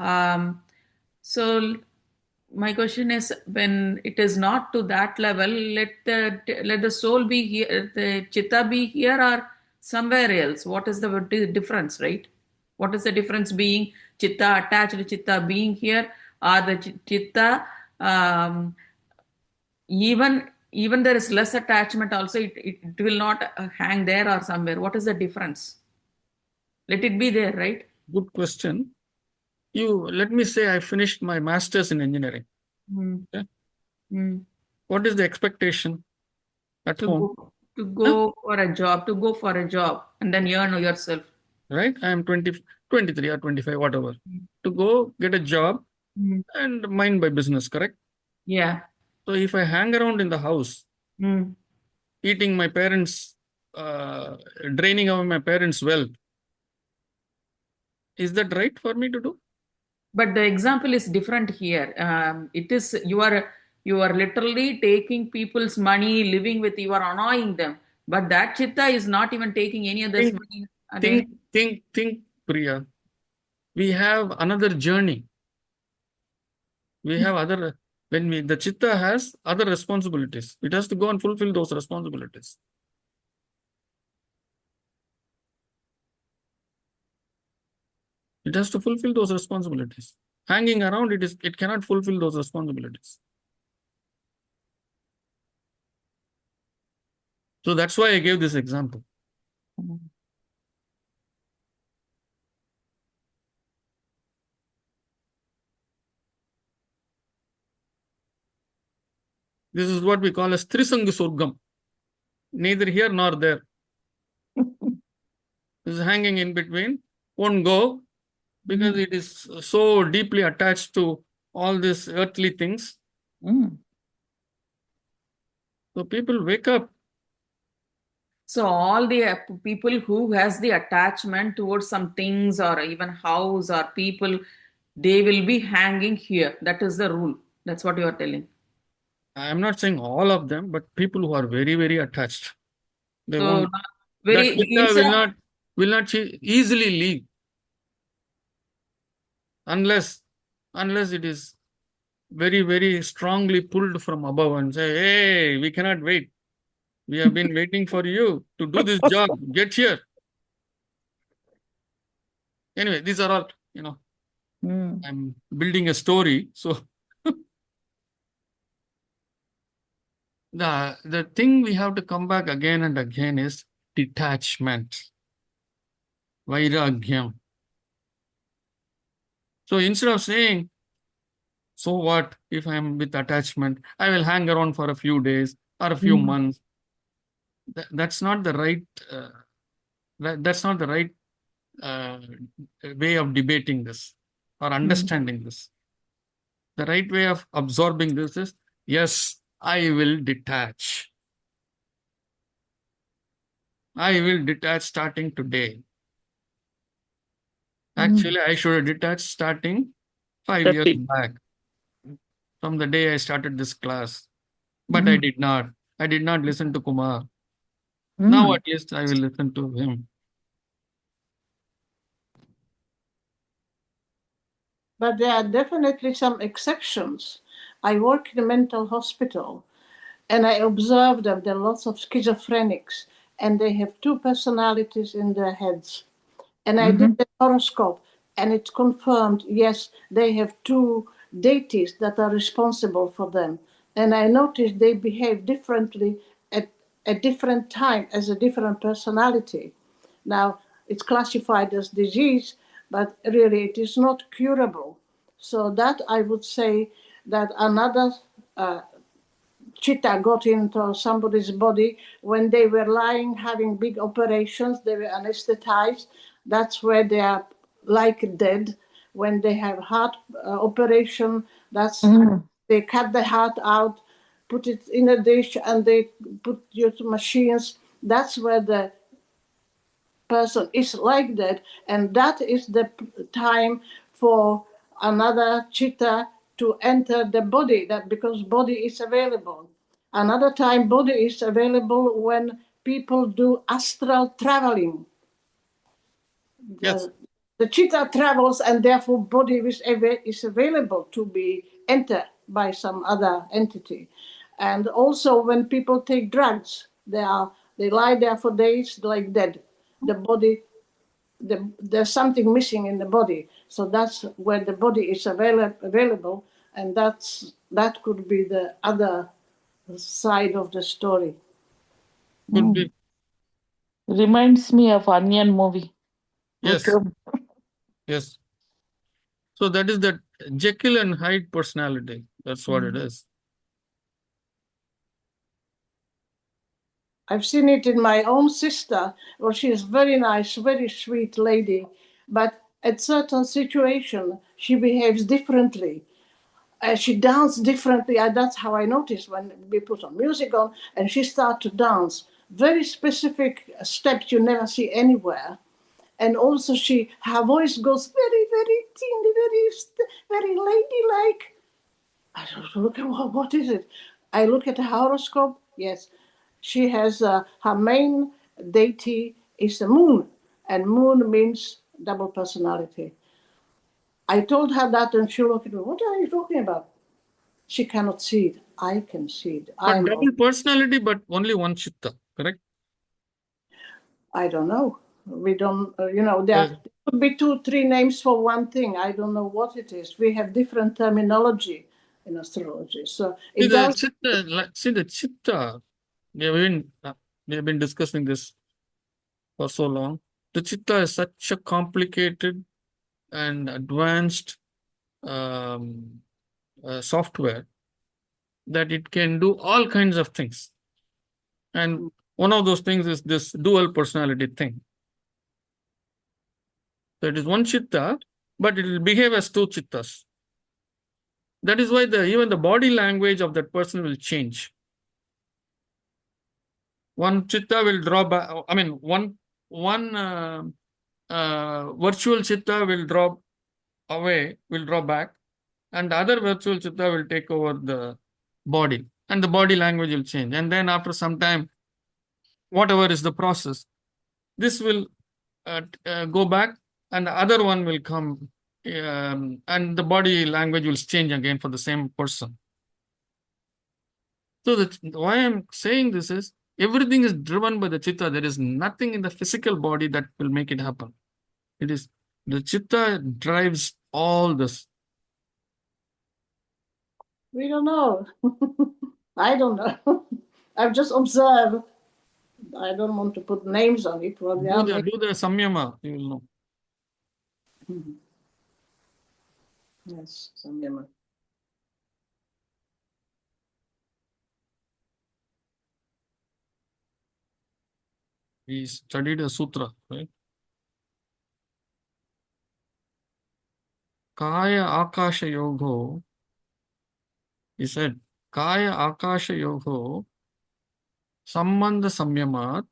my question is, when it is not to that level, let the soul be here, the chitta be here or somewhere else. What is the difference, right? What is the difference being chitta attached, chitta being here, or the chitta even there is less attachment also, it will not hang there or somewhere. What is the difference? Let it be there, right? Good question. Let me say I finished my master's in engineering. Okay? What is the expectation at home? To go for a job and then earn yourself. Right? I am 23 or 25, whatever. To go get a job and mind my business, correct? Yeah. So if I hang around in the house, Mm. eating my parents, draining away my parents' wealth. Is that right for me to do? But the example is different here. It is you are literally taking people's money, living with, you are annoying them. But that chitta is not even taking any other's money. Think, Priya. We have another journey. We have other, the chitta has other responsibilities. It has to go and fulfill those responsibilities. It has to fulfill those responsibilities. Hanging around, it cannot fulfill those responsibilities. So that's why I gave this example. This is what we call as Trisanga Surgam. Neither here nor there. This is hanging in between. Won't go because it is so deeply attached to all these earthly things. So people wake up. So all the people who has the attachment towards some things or even house or people, they will be hanging here. That is the rule. That's what you are telling. I'm not saying all of them, but people who are very, very attached. They So won't. very That chitta will not easily leave unless it is very, very strongly pulled from above and say, hey, we cannot wait. We have been waiting for you to do this job. Get here. Anyway, these are all, I'm building a story. So the thing we have to come back again and again is detachment. Vairagyam. So instead of saying, so what if I'm with attachment? I will hang around for a few days or a few months. That's not the right. That's not the right way of debating this or understanding this. The right way of absorbing this is, yes, I will detach. I will detach starting today. Actually, I should have detached starting 5 years back from the day I started this class. But I did not. I did not listen to Kumar. Now at least I will listen to him. But there are definitely some exceptions. I work in a mental hospital and I observe that there are lots of schizophrenics and they have two personalities in their heads. And I did the horoscope and it's confirmed, yes, they have two deities that are responsible for them. And I noticed they behave differently at a different time as a different personality. Now, it's classified as disease, but really it is not curable. So that I would say that another chitta got into somebody's body when they were lying, having big operations, they were anesthetized. That's where they are like dead. When they have heart operation, that's they cut the heart out, put it in a dish, and they put you to machines. That's where the person is like that, and that is the time for another chitta to enter the body, that because body is available. Another time body is available when people do astral traveling. Yes. The chitta travels and therefore body is available to be entered by some other entity. And also when people take drugs, they lie there for days like dead. The body, there's something missing in the body. So that's where the body is available, and that could be the other side of the story. Could be. Reminds me of Onion movie. Yes. Yes. So that is that Jekyll and Hyde personality. That's what it is. I've seen it in my own sister. Well, she is very nice, very sweet lady, but at certain situation she behaves differently. She danced differently. That's how I noticed when we put some music on and she started to dance. Very specific steps you never see anywhere. And also her voice goes very, very teeny, very ladylike. I don't look at what is it? I look at the horoscope. Yes, she has her main deity is the moon, and moon means double personality. I told her that, and she looked at me. What are you talking about? She cannot see it. I can see it. But double personality, but only one chitta, correct? I don't know. We don't, there could be 2-3 names for one thing. I don't know what it is. We have different terminology in astrology. So See it does. the chitta. We have been discussing this for so long. The chitta is such a complicated and advanced software that it can do all kinds of things. And one of those things is this dual personality thing. So it is one chitta, but it will behave as two chittas. That is why even the body language of that person will change. One chitta will draw back. I mean, one virtual chitta will draw away, will draw back, and the other virtual chitta will take over the body, and the body language will change. And then after some time, whatever is the process, this will go back, and the other one will come, and the body language will change again for the same person. So why I'm saying this is everything is driven by the chitta. There is nothing in the physical body that will make it happen. It is the chitta drives all this. We don't know. I don't know. I've just observed. I don't want to put names on it. Do the samyama, you will know. Yes, samyama. We studied a sutra, right? Kaya akasha yogo. He said, Kaya akasha yogo sambandha samyamat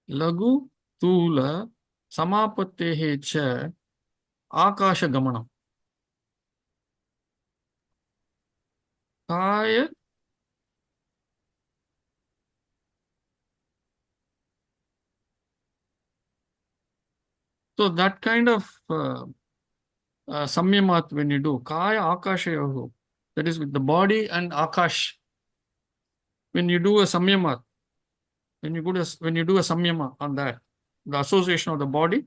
lagu tula samapattehe cha akasha gamanam. Kaya so that kind of samyamat when you do kaya akasha yoga, that is with the body and akash. When you do a samyamat, when you do a samyama on that, the association of the body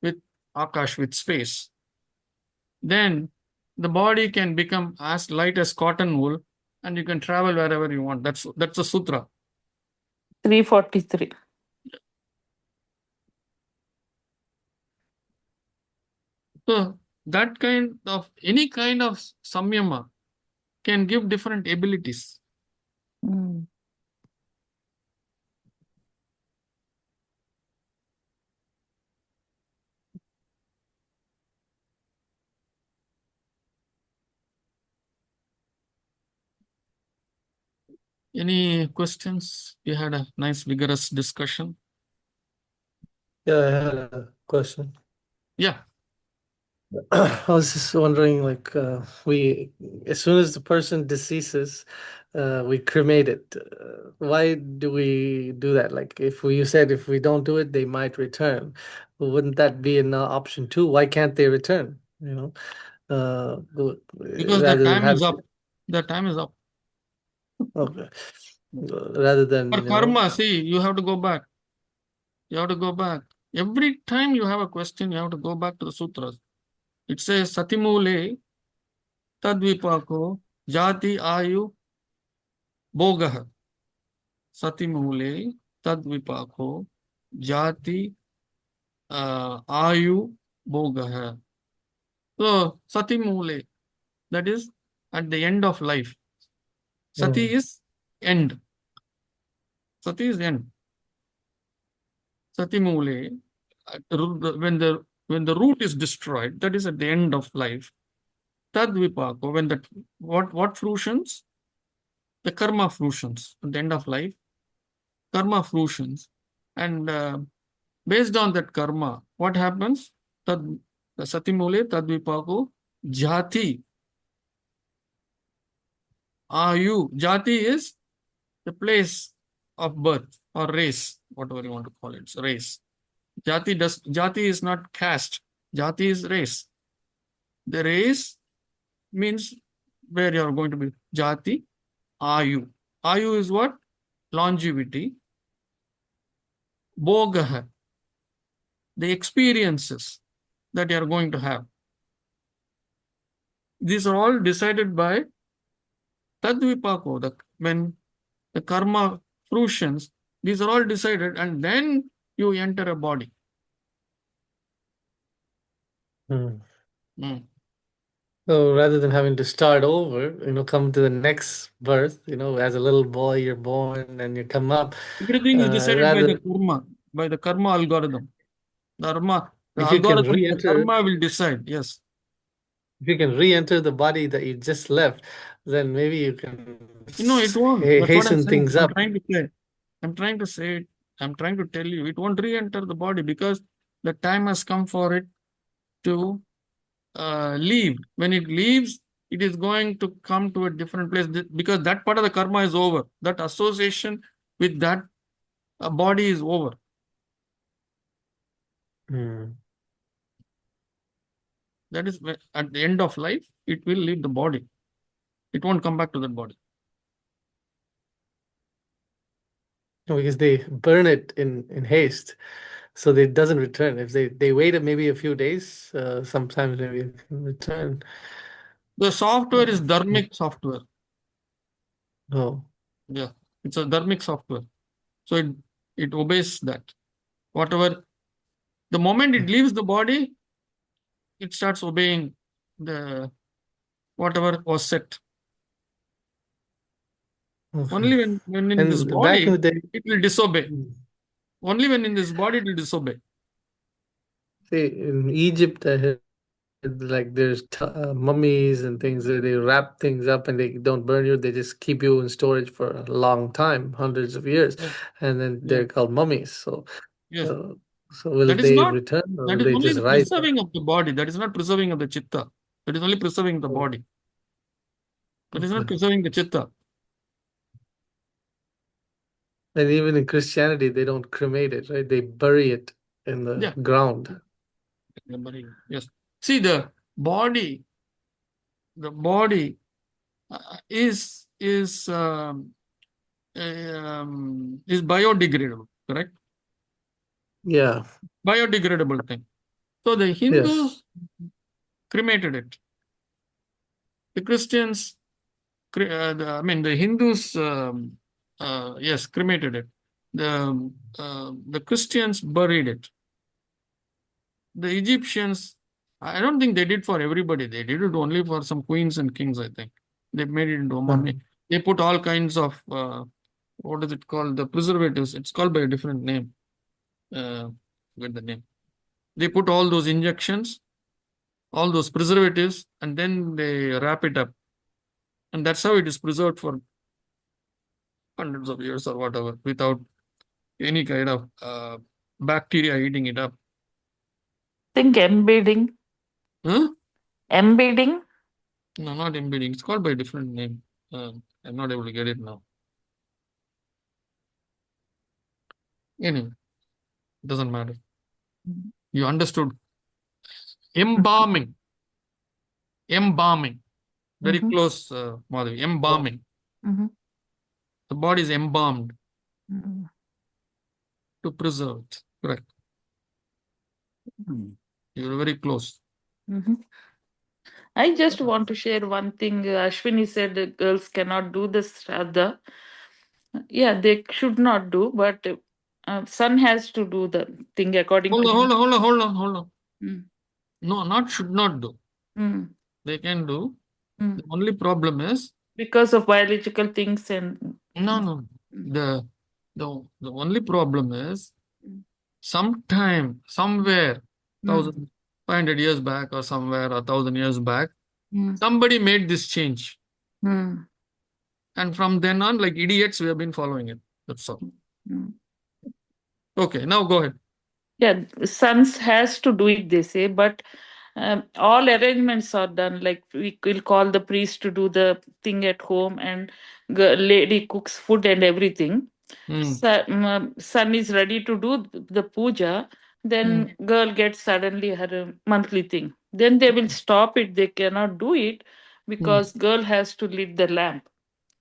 with akash, with space, then the body can become as light as cotton wool, and you can travel wherever you want. That's a sutra. 343. So that kind of any kind of samyama can give different abilities. Any questions? We had a nice vigorous discussion. Yeah, I had a question. Yeah. I was just wondering, like, as soon as the person deceases, we cremate it. Why do we do that? Like, you said if we don't do it, they might return. Well, wouldn't that be an option too? Why can't they return? Because the time is up. The time is up. Okay. Rather than For karma, see, you have to go back. You have to go back. Every time you have a question, you have to go back to the sutras. It says satimule tadvipako jati ayu bogah. Satimule tadvipako jati ayu bogah. So satimule, that is at the end of life. Sati is end. Sati is end. Satimule, when the root is destroyed, that is at the end of life. tad vipako, when that, what fruitions? The karma fruitions at the end of life, karma fruitions. And based on that karma, what happens? Tad, the satimule tad vipako, jati, ayu. Jati is the place of birth or race, whatever you want to call it, it's race. Jati is not caste. Jati is race. The race means where you are going to be. Jati, ayu. Ayu is what? Longevity. Bhogaha, the experiences that you are going to have. These are all decided by Tadvipako, when the karma fruitions, these are all decided, and then you enter a body. Hmm. Mm. So rather than having to start over, come to the next birth, as a little boy, you're born and you come up, Everything is decided rather, by the karma algorithm. The if you can algorithm, the re-enter, karma will decide. Yes. if you can re-enter the body that you just left, then maybe you can No, it won't. That's what I'm hasten saying. things up. I'm trying to say, I'm trying to tell you, it won't re-enter the body because the time has come for it to leave. When it leaves, it is going to come to a different place because that part of the karma is over. That association with that body is over. Hmm. That is at the end of life, it will leave the body. It won't come back to that body. Because they burn it in haste, so it doesn't return. If they wait maybe a few days, sometimes maybe it can return. The software is dharmic software. Oh. Yeah, it's a dharmic software. So it obeys that. Whatever, the moment it leaves the body, it starts obeying the whatever was set. Okay. Only when in this And back in body, the day, it will disobey. Only when in this body, it will disobey. say in Egypt, I heard like there's mummies and things where they wrap things up and they don't burn you. They just keep you in storage for a long time, hundreds of years, Yes. and then Yes. they're called mummies. So, Yes. so will That is they not, return or that will is they only just the rise up? preserving of the body. That is not preserving of the chitta. That is only preserving the Oh, body. That is not okay. preserving the chitta. And even in Christianity, they don't cremate it, right? They bury it in the Yeah. ground. Yes. See, the body is biodegradable, correct? Yeah. Biodegradable thing. So the Yes. Hindus cremated it. The Christians, the Hindus, yes, cremated it. The Christians buried it. The Egyptians, I don't think they did for everybody. They did it only for some queens and kings, I think. They made it into a mummy. They put all kinds of, what is it called? The preservatives. It's called by a different name. Get the name. They put all those injections, all those preservatives, and then they wrap it up. And that's how it is preserved for hundreds of years or whatever, without any kind of bacteria eating it up. Think embedding. Huh? Embedding? No, not embedding. It's called by a different name. I'm not able to get it now. Anyway, it doesn't matter. You understood. Embalming. Embalming. Very Mhm. close, Madhavi. Embalming. Mhm. The body is embalmed Mhm. to preserve it. Correct. You're very close. Mhm. I just want to share one thing. Ashwini said girls cannot do the Shraddha. Yeah, they should not do, but son has to do the thing according Hold to. on, hold on. Mm. No, not should not do. Mm. They can do. Mm. The only problem is Because of biological things and. no. Mm. The only problem is Mm. sometime, somewhere, Mm. 1,500 years back or somewhere, 1,000 years back, Somebody made this change. Mm. And from then on, like idiots, we have been following it. That's all. Mm. Okay, now go ahead. Yeah, sons has to do it, they say, but all arrangements are done. Like we will call the priest to do the thing at home, and lady cooks food and everything. Son is ready to do the puja. Then girl gets suddenly her monthly thing. Then they will stop it. They cannot do it because girl has to lit the lamp.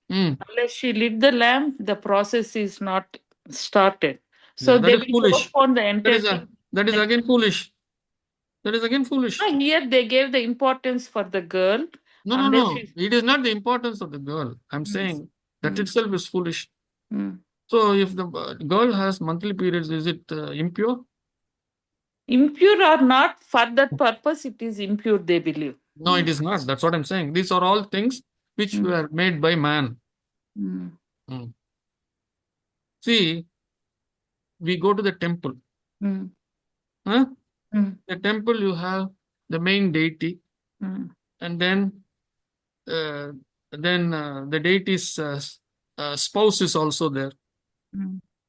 Unless she lit the lamp, the process is not started. So Yeah, that they is will foolish. postpone the entire thing. That is again foolish. That is again foolish. Here they gave the importance for the girl. No. It is not the importance of the girl. I'm saying that itself is foolish. So if the girl has monthly periods, is it impure? Impure or not, for that purpose, it is impure, they believe. No, it is not. That's what I'm saying. These are all things which were made by man. See, we go to the temple. The temple, you have the main deity, and then the deity's spouse is also there,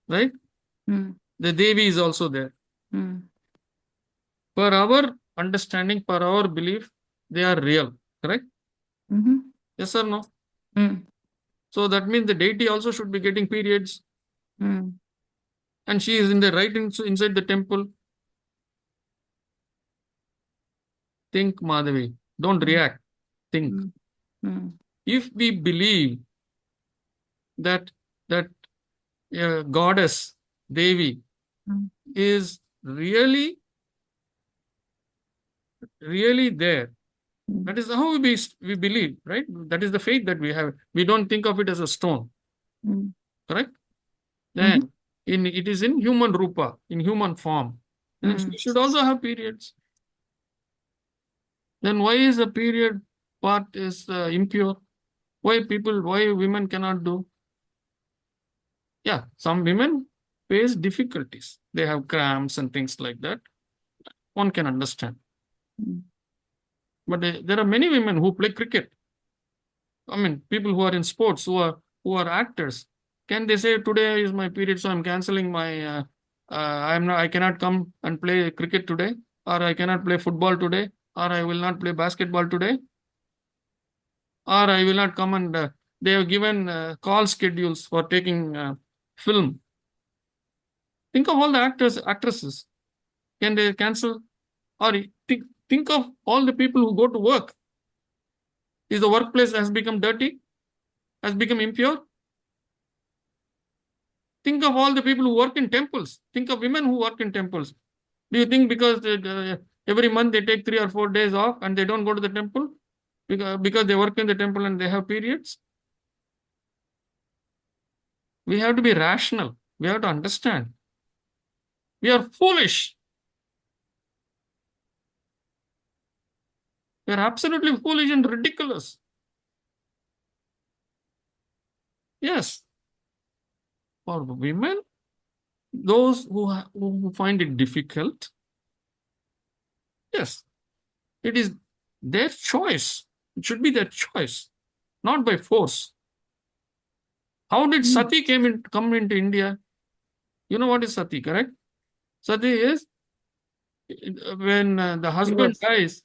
right? The Devi is also there. Per our understanding, per our belief, they are real, correct? Yes or no? So that means the deity also should be getting periods, and she is in the inside the temple. Think, Madhavi. Don't react. Think. If we believe that goddess Devi is really there, that is how we believe, right? That is the faith that we have. We don't think of it as a stone, correct? Then it is in human rupa, in human form. Then she should also have periods. Then why is the period part is impure? Why women cannot do? Yeah, some women face difficulties. They have cramps and things like that. One can understand. But there are many women who play cricket. I mean, people who are in sports, who are actors. Can they say today is my period, so I'm canceling my? I cannot come and play cricket today, or I cannot play football today, or I will not play basketball today, or I will not come and. They have given call schedules for taking film. Think of all the actresses. Can they cancel? Or think of all the people who go to work. Is the workplace has become dirty? Has become impure? Think of all the people who work in temples. Think of women who work in temples. Do you think because every month they take 3 or 4 days off and they don't go to the temple? Because they work in the temple and they have periods? We have to be rational. We have to understand. We are foolish. We are absolutely foolish and ridiculous. Yes. For women, those who find it difficult, yes, it is their choice. It should be their choice, not by force. How did sati come into India? You know what is sati, correct? Sati is when the husband dies.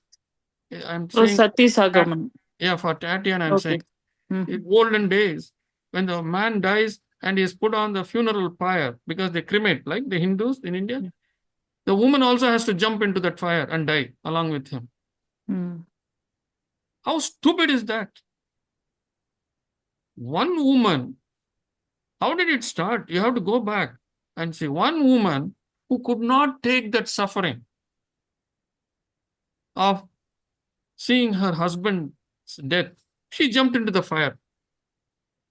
I'm saying Sati Sagaman. Yeah, for Tatian, I'm saying in olden days, when the man dies and he is put on the funeral pyre because they cremate, like the Hindus in India, the woman also has to jump into that fire and die along with him. How stupid is that? One woman, how did it start? You have to go back and see one woman who could not take that suffering of seeing her husband's death. She jumped into the fire.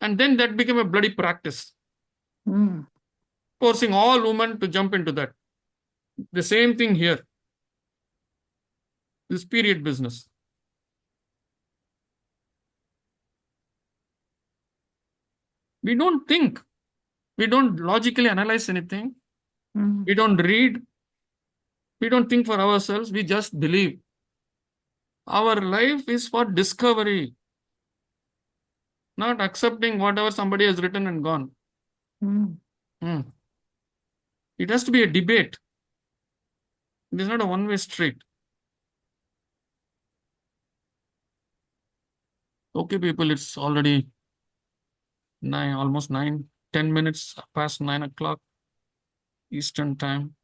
And then that became a bloody practice. Forcing all women to jump into that. The same thing here. This period business. We don't think. We don't logically analyze anything. We don't read. We don't think for ourselves. We just believe. Our life is for discovery, not accepting whatever somebody has written and gone. It has to be a debate. It is not a one-way street. Okay, people, it's already almost 10 minutes past 9 o'clock Eastern time.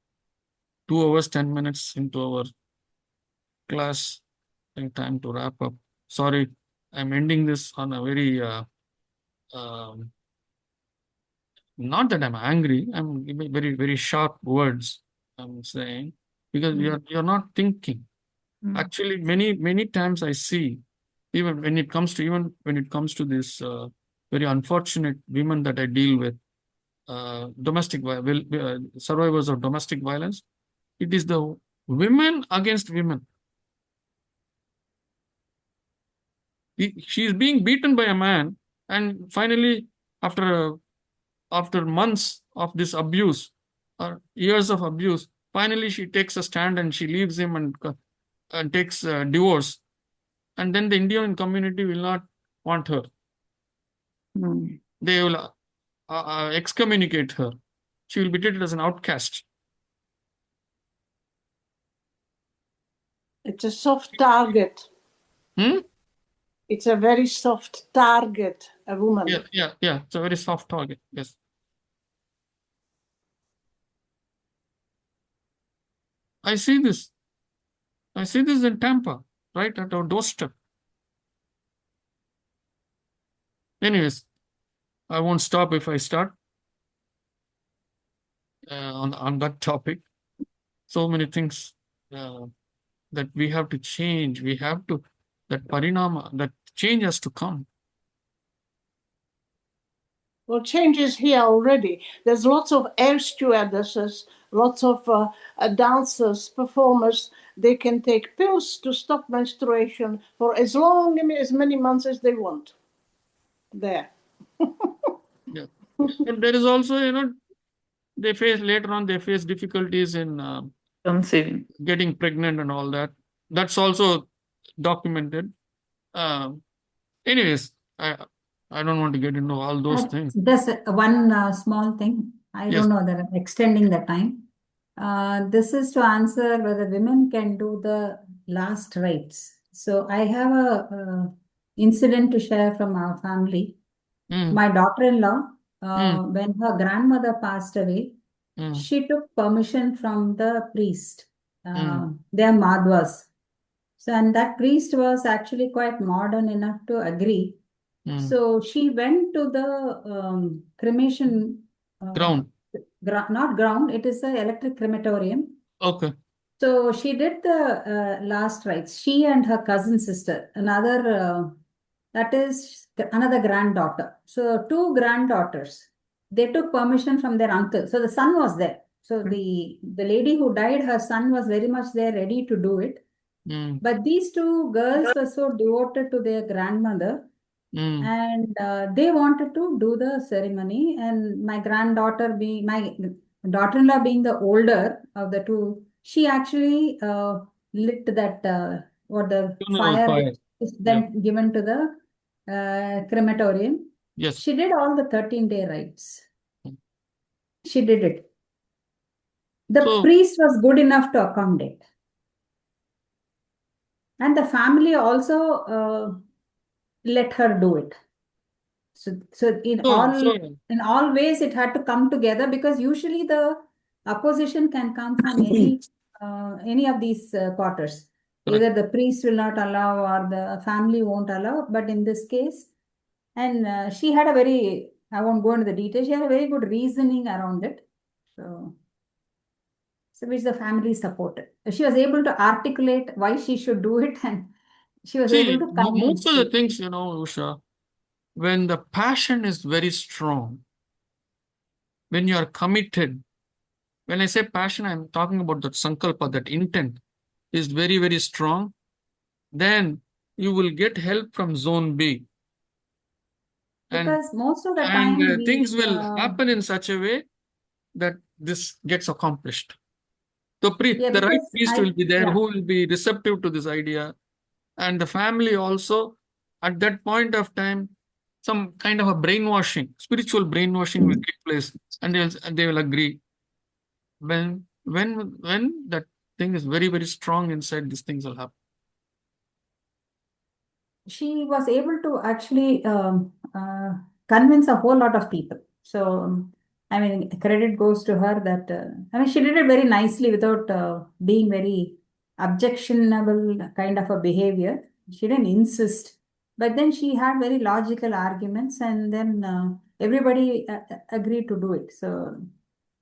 2 hours, 10 minutes into our class. I think time to wrap up. Sorry, I'm ending this on a very, not that I'm angry, I'm giving very, very sharp words, I'm saying, because you're not thinking. Actually, many times I see, even when it comes to this very unfortunate women that I deal with, survivors of domestic violence, it is the women against women. She is being beaten by a man, and finally, after months of this abuse or years of abuse, finally she takes a stand and she leaves him and takes divorce. And then the Indian community will not want her. They will excommunicate her. She will be treated as an outcast. It's a soft target. It's a very soft target, a woman. Yeah. It's a very soft target. Yes. I see this. I see this in Tampa, right at our doorstep. Anyways, I won't stop if I start on that topic. So many things that we have to change. We have to, that change has to come. Well, change is here already. There's lots of air stewardesses, lots of dancers, performers. They can take pills to stop menstruation for as many months as they want. There. Yeah. But there is also, they face difficulties in conceiving, getting pregnant and all that. That's also documented. Anyways, I don't want to get into all those things. Just one small thing. I don't know that I'm extending the time. This is to answer whether women can do the last rites. So I have a incident to share from our family. My daughter-in-law, when her grandmother passed away, she took permission from the priest. They are Madhwas. So, and that priest was actually quite modern enough to agree. So she went to the cremation ground. Not ground, it is an electric crematorium. Okay. So she did the last rites. She and her cousin sister, that is another granddaughter. So two granddaughters, they took permission from their uncle. So the son was there. So the lady who died, her son was very much there, ready to do it. But these two girls were so devoted to their grandmother, and they wanted to do the ceremony. And my daughter-in-law being the older of the two, she actually lit that what the fire is then given to the crematorium. Yes. She did all the 13-day rites. She did it. The priest was good enough to accommodate. And the family also let her do it. So in all ways, it had to come together, because usually the opposition can come from any of these quarters. Either the priest will not allow or the family won't allow. But in this case, and she had I won't go into the details, she had a very good reasoning around it. So which the family supported. She was able to articulate why she should do it, and she was able to convince. Most of the things, Usha, when the passion is very strong, when you are committed, when I say passion, I'm talking about that sankalpa, that intent is very, very strong, then you will get help from zone B. Because most of the time things will happen in such a way that this gets accomplished. The right priest will be there who will be receptive to this idea, And the family also, at that point of time, some kind of a brainwashing, spiritual brainwashing will take place, and they will agree. When that thing is very, very strong inside, these things will happen. She was able to actually convince a whole lot of people. So, I mean, credit goes to her that, I mean, she did it very nicely without being very objectionable kind of a behavior. She didn't insist, but then she had very logical arguments, and then everybody agreed to do it. So,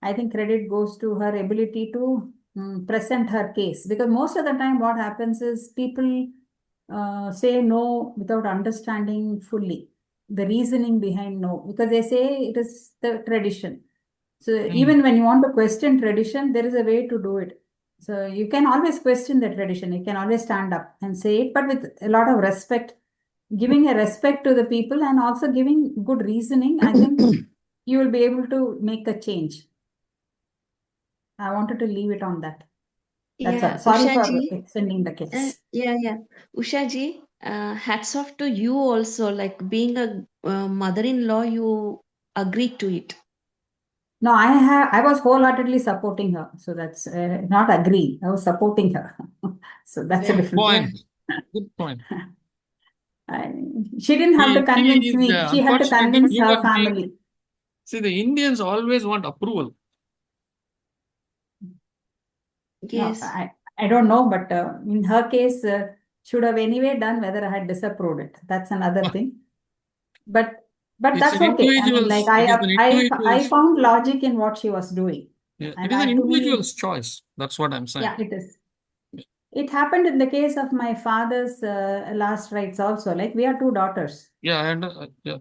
I think credit goes to her ability to present her case, because most of the time what happens is people say no without understanding fully the reasoning behind no, because they say it is the tradition. So even when you want to question tradition, there is a way to do it. So you can always question the tradition. You can always stand up and say it, but with a lot of respect, giving a respect to the people and also giving good reasoning. I think you will be able to make a change. I wanted to leave it on that. That's all. Yeah, Sorry Usha for ji. extending the case. Yeah. Usha ji, hats off to you also. Like being a mother-in-law, you agreed to it. No, I was wholeheartedly supporting her. So that's not agree. I was supporting her. So that's a Yeah, different yeah. Point. Good point. She didn't have to convince me. She had to Unfortunately, convince her human being. family. See, the Indians always want approval. No, Yes. I don't know, but in her case, should have anyway done whether I had disapproved it. That's another thing. But It's that's an okay. I mean, like individual's. It is an I individual's. found logic in what she was doing. Yeah, And it is an to me, individual's choice. That's what I'm saying. yeah, it is. It happened in the case of my father's last rites also. Like we are two daughters. Yeah, and yeah.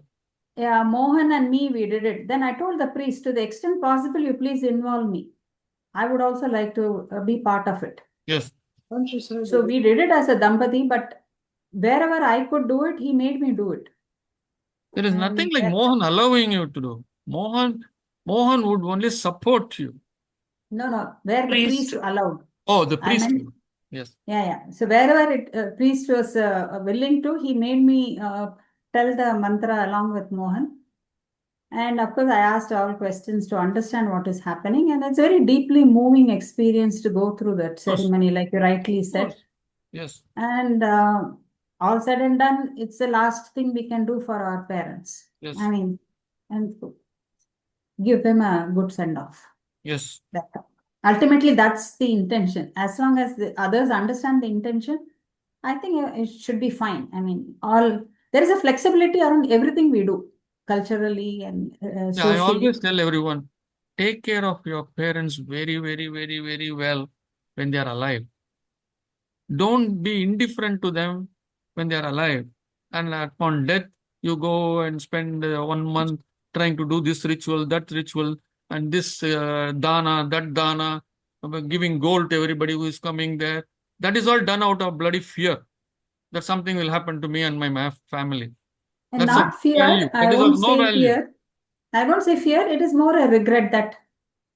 Yeah, Mohan and me, we did it. Then I told the priest, to the extent possible, you please involve me. I would also like to be part of it. Yes. So we did it as a Dampati, but wherever I could do it, he made me do it. There is nothing like Mohan allowing you to do. Mohan would only support you. No, where the priest allowed. Oh, the I priest. meant, Yes. yeah. So wherever priest was willing to, he made me tell the mantra along with Mohan. And of course, I asked all questions to understand what is happening. And it's a very deeply moving experience to go through that ceremony, like you rightly said. Yes. And all said and done, it's the last thing we can do for our parents. Yes. I mean, and give them a good send off. Yes. Ultimately, that's the intention. As long as the others understand the intention, I think it should be fine. I mean, there is a flexibility around everything we do, culturally and Yeah, I socially. always tell everyone, take care of your parents very, very, very, very well when they are alive. Don't be indifferent to them when they are alive. And upon death, you go and spend 1 month trying to do this ritual, that ritual, and this dana, that dana, giving gold to everybody who is coming there. That is all done out of bloody fear that something will happen to me and my family. And That's of not fear. value. That is of no value. I won't say fear. It is more a regret that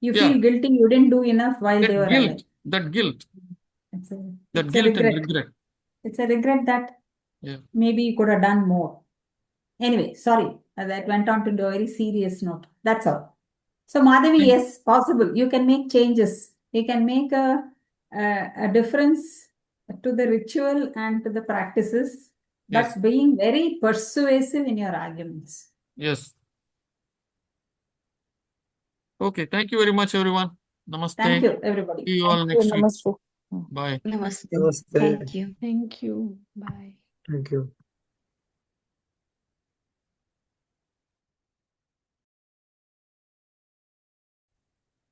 you feel guilty you didn't do enough while they were alive. That guilt. It's That a guilt regret. and regret. It's a regret that maybe you could have done more. Anyway, sorry. That went on to a very serious note. That's all. So Madhavi, yes, possible. You can make changes. You can make a difference to the ritual and to the practices, but being very persuasive in your arguments. Yes. Okay. Thank you very much, everyone. Namaste. Thank you, everybody. See you all next week. Namaste. Bye. Namaste. Namaste. Thank you. Thank you. Bye. Thank you.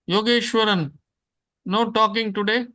Yogeshwaran, no talking today?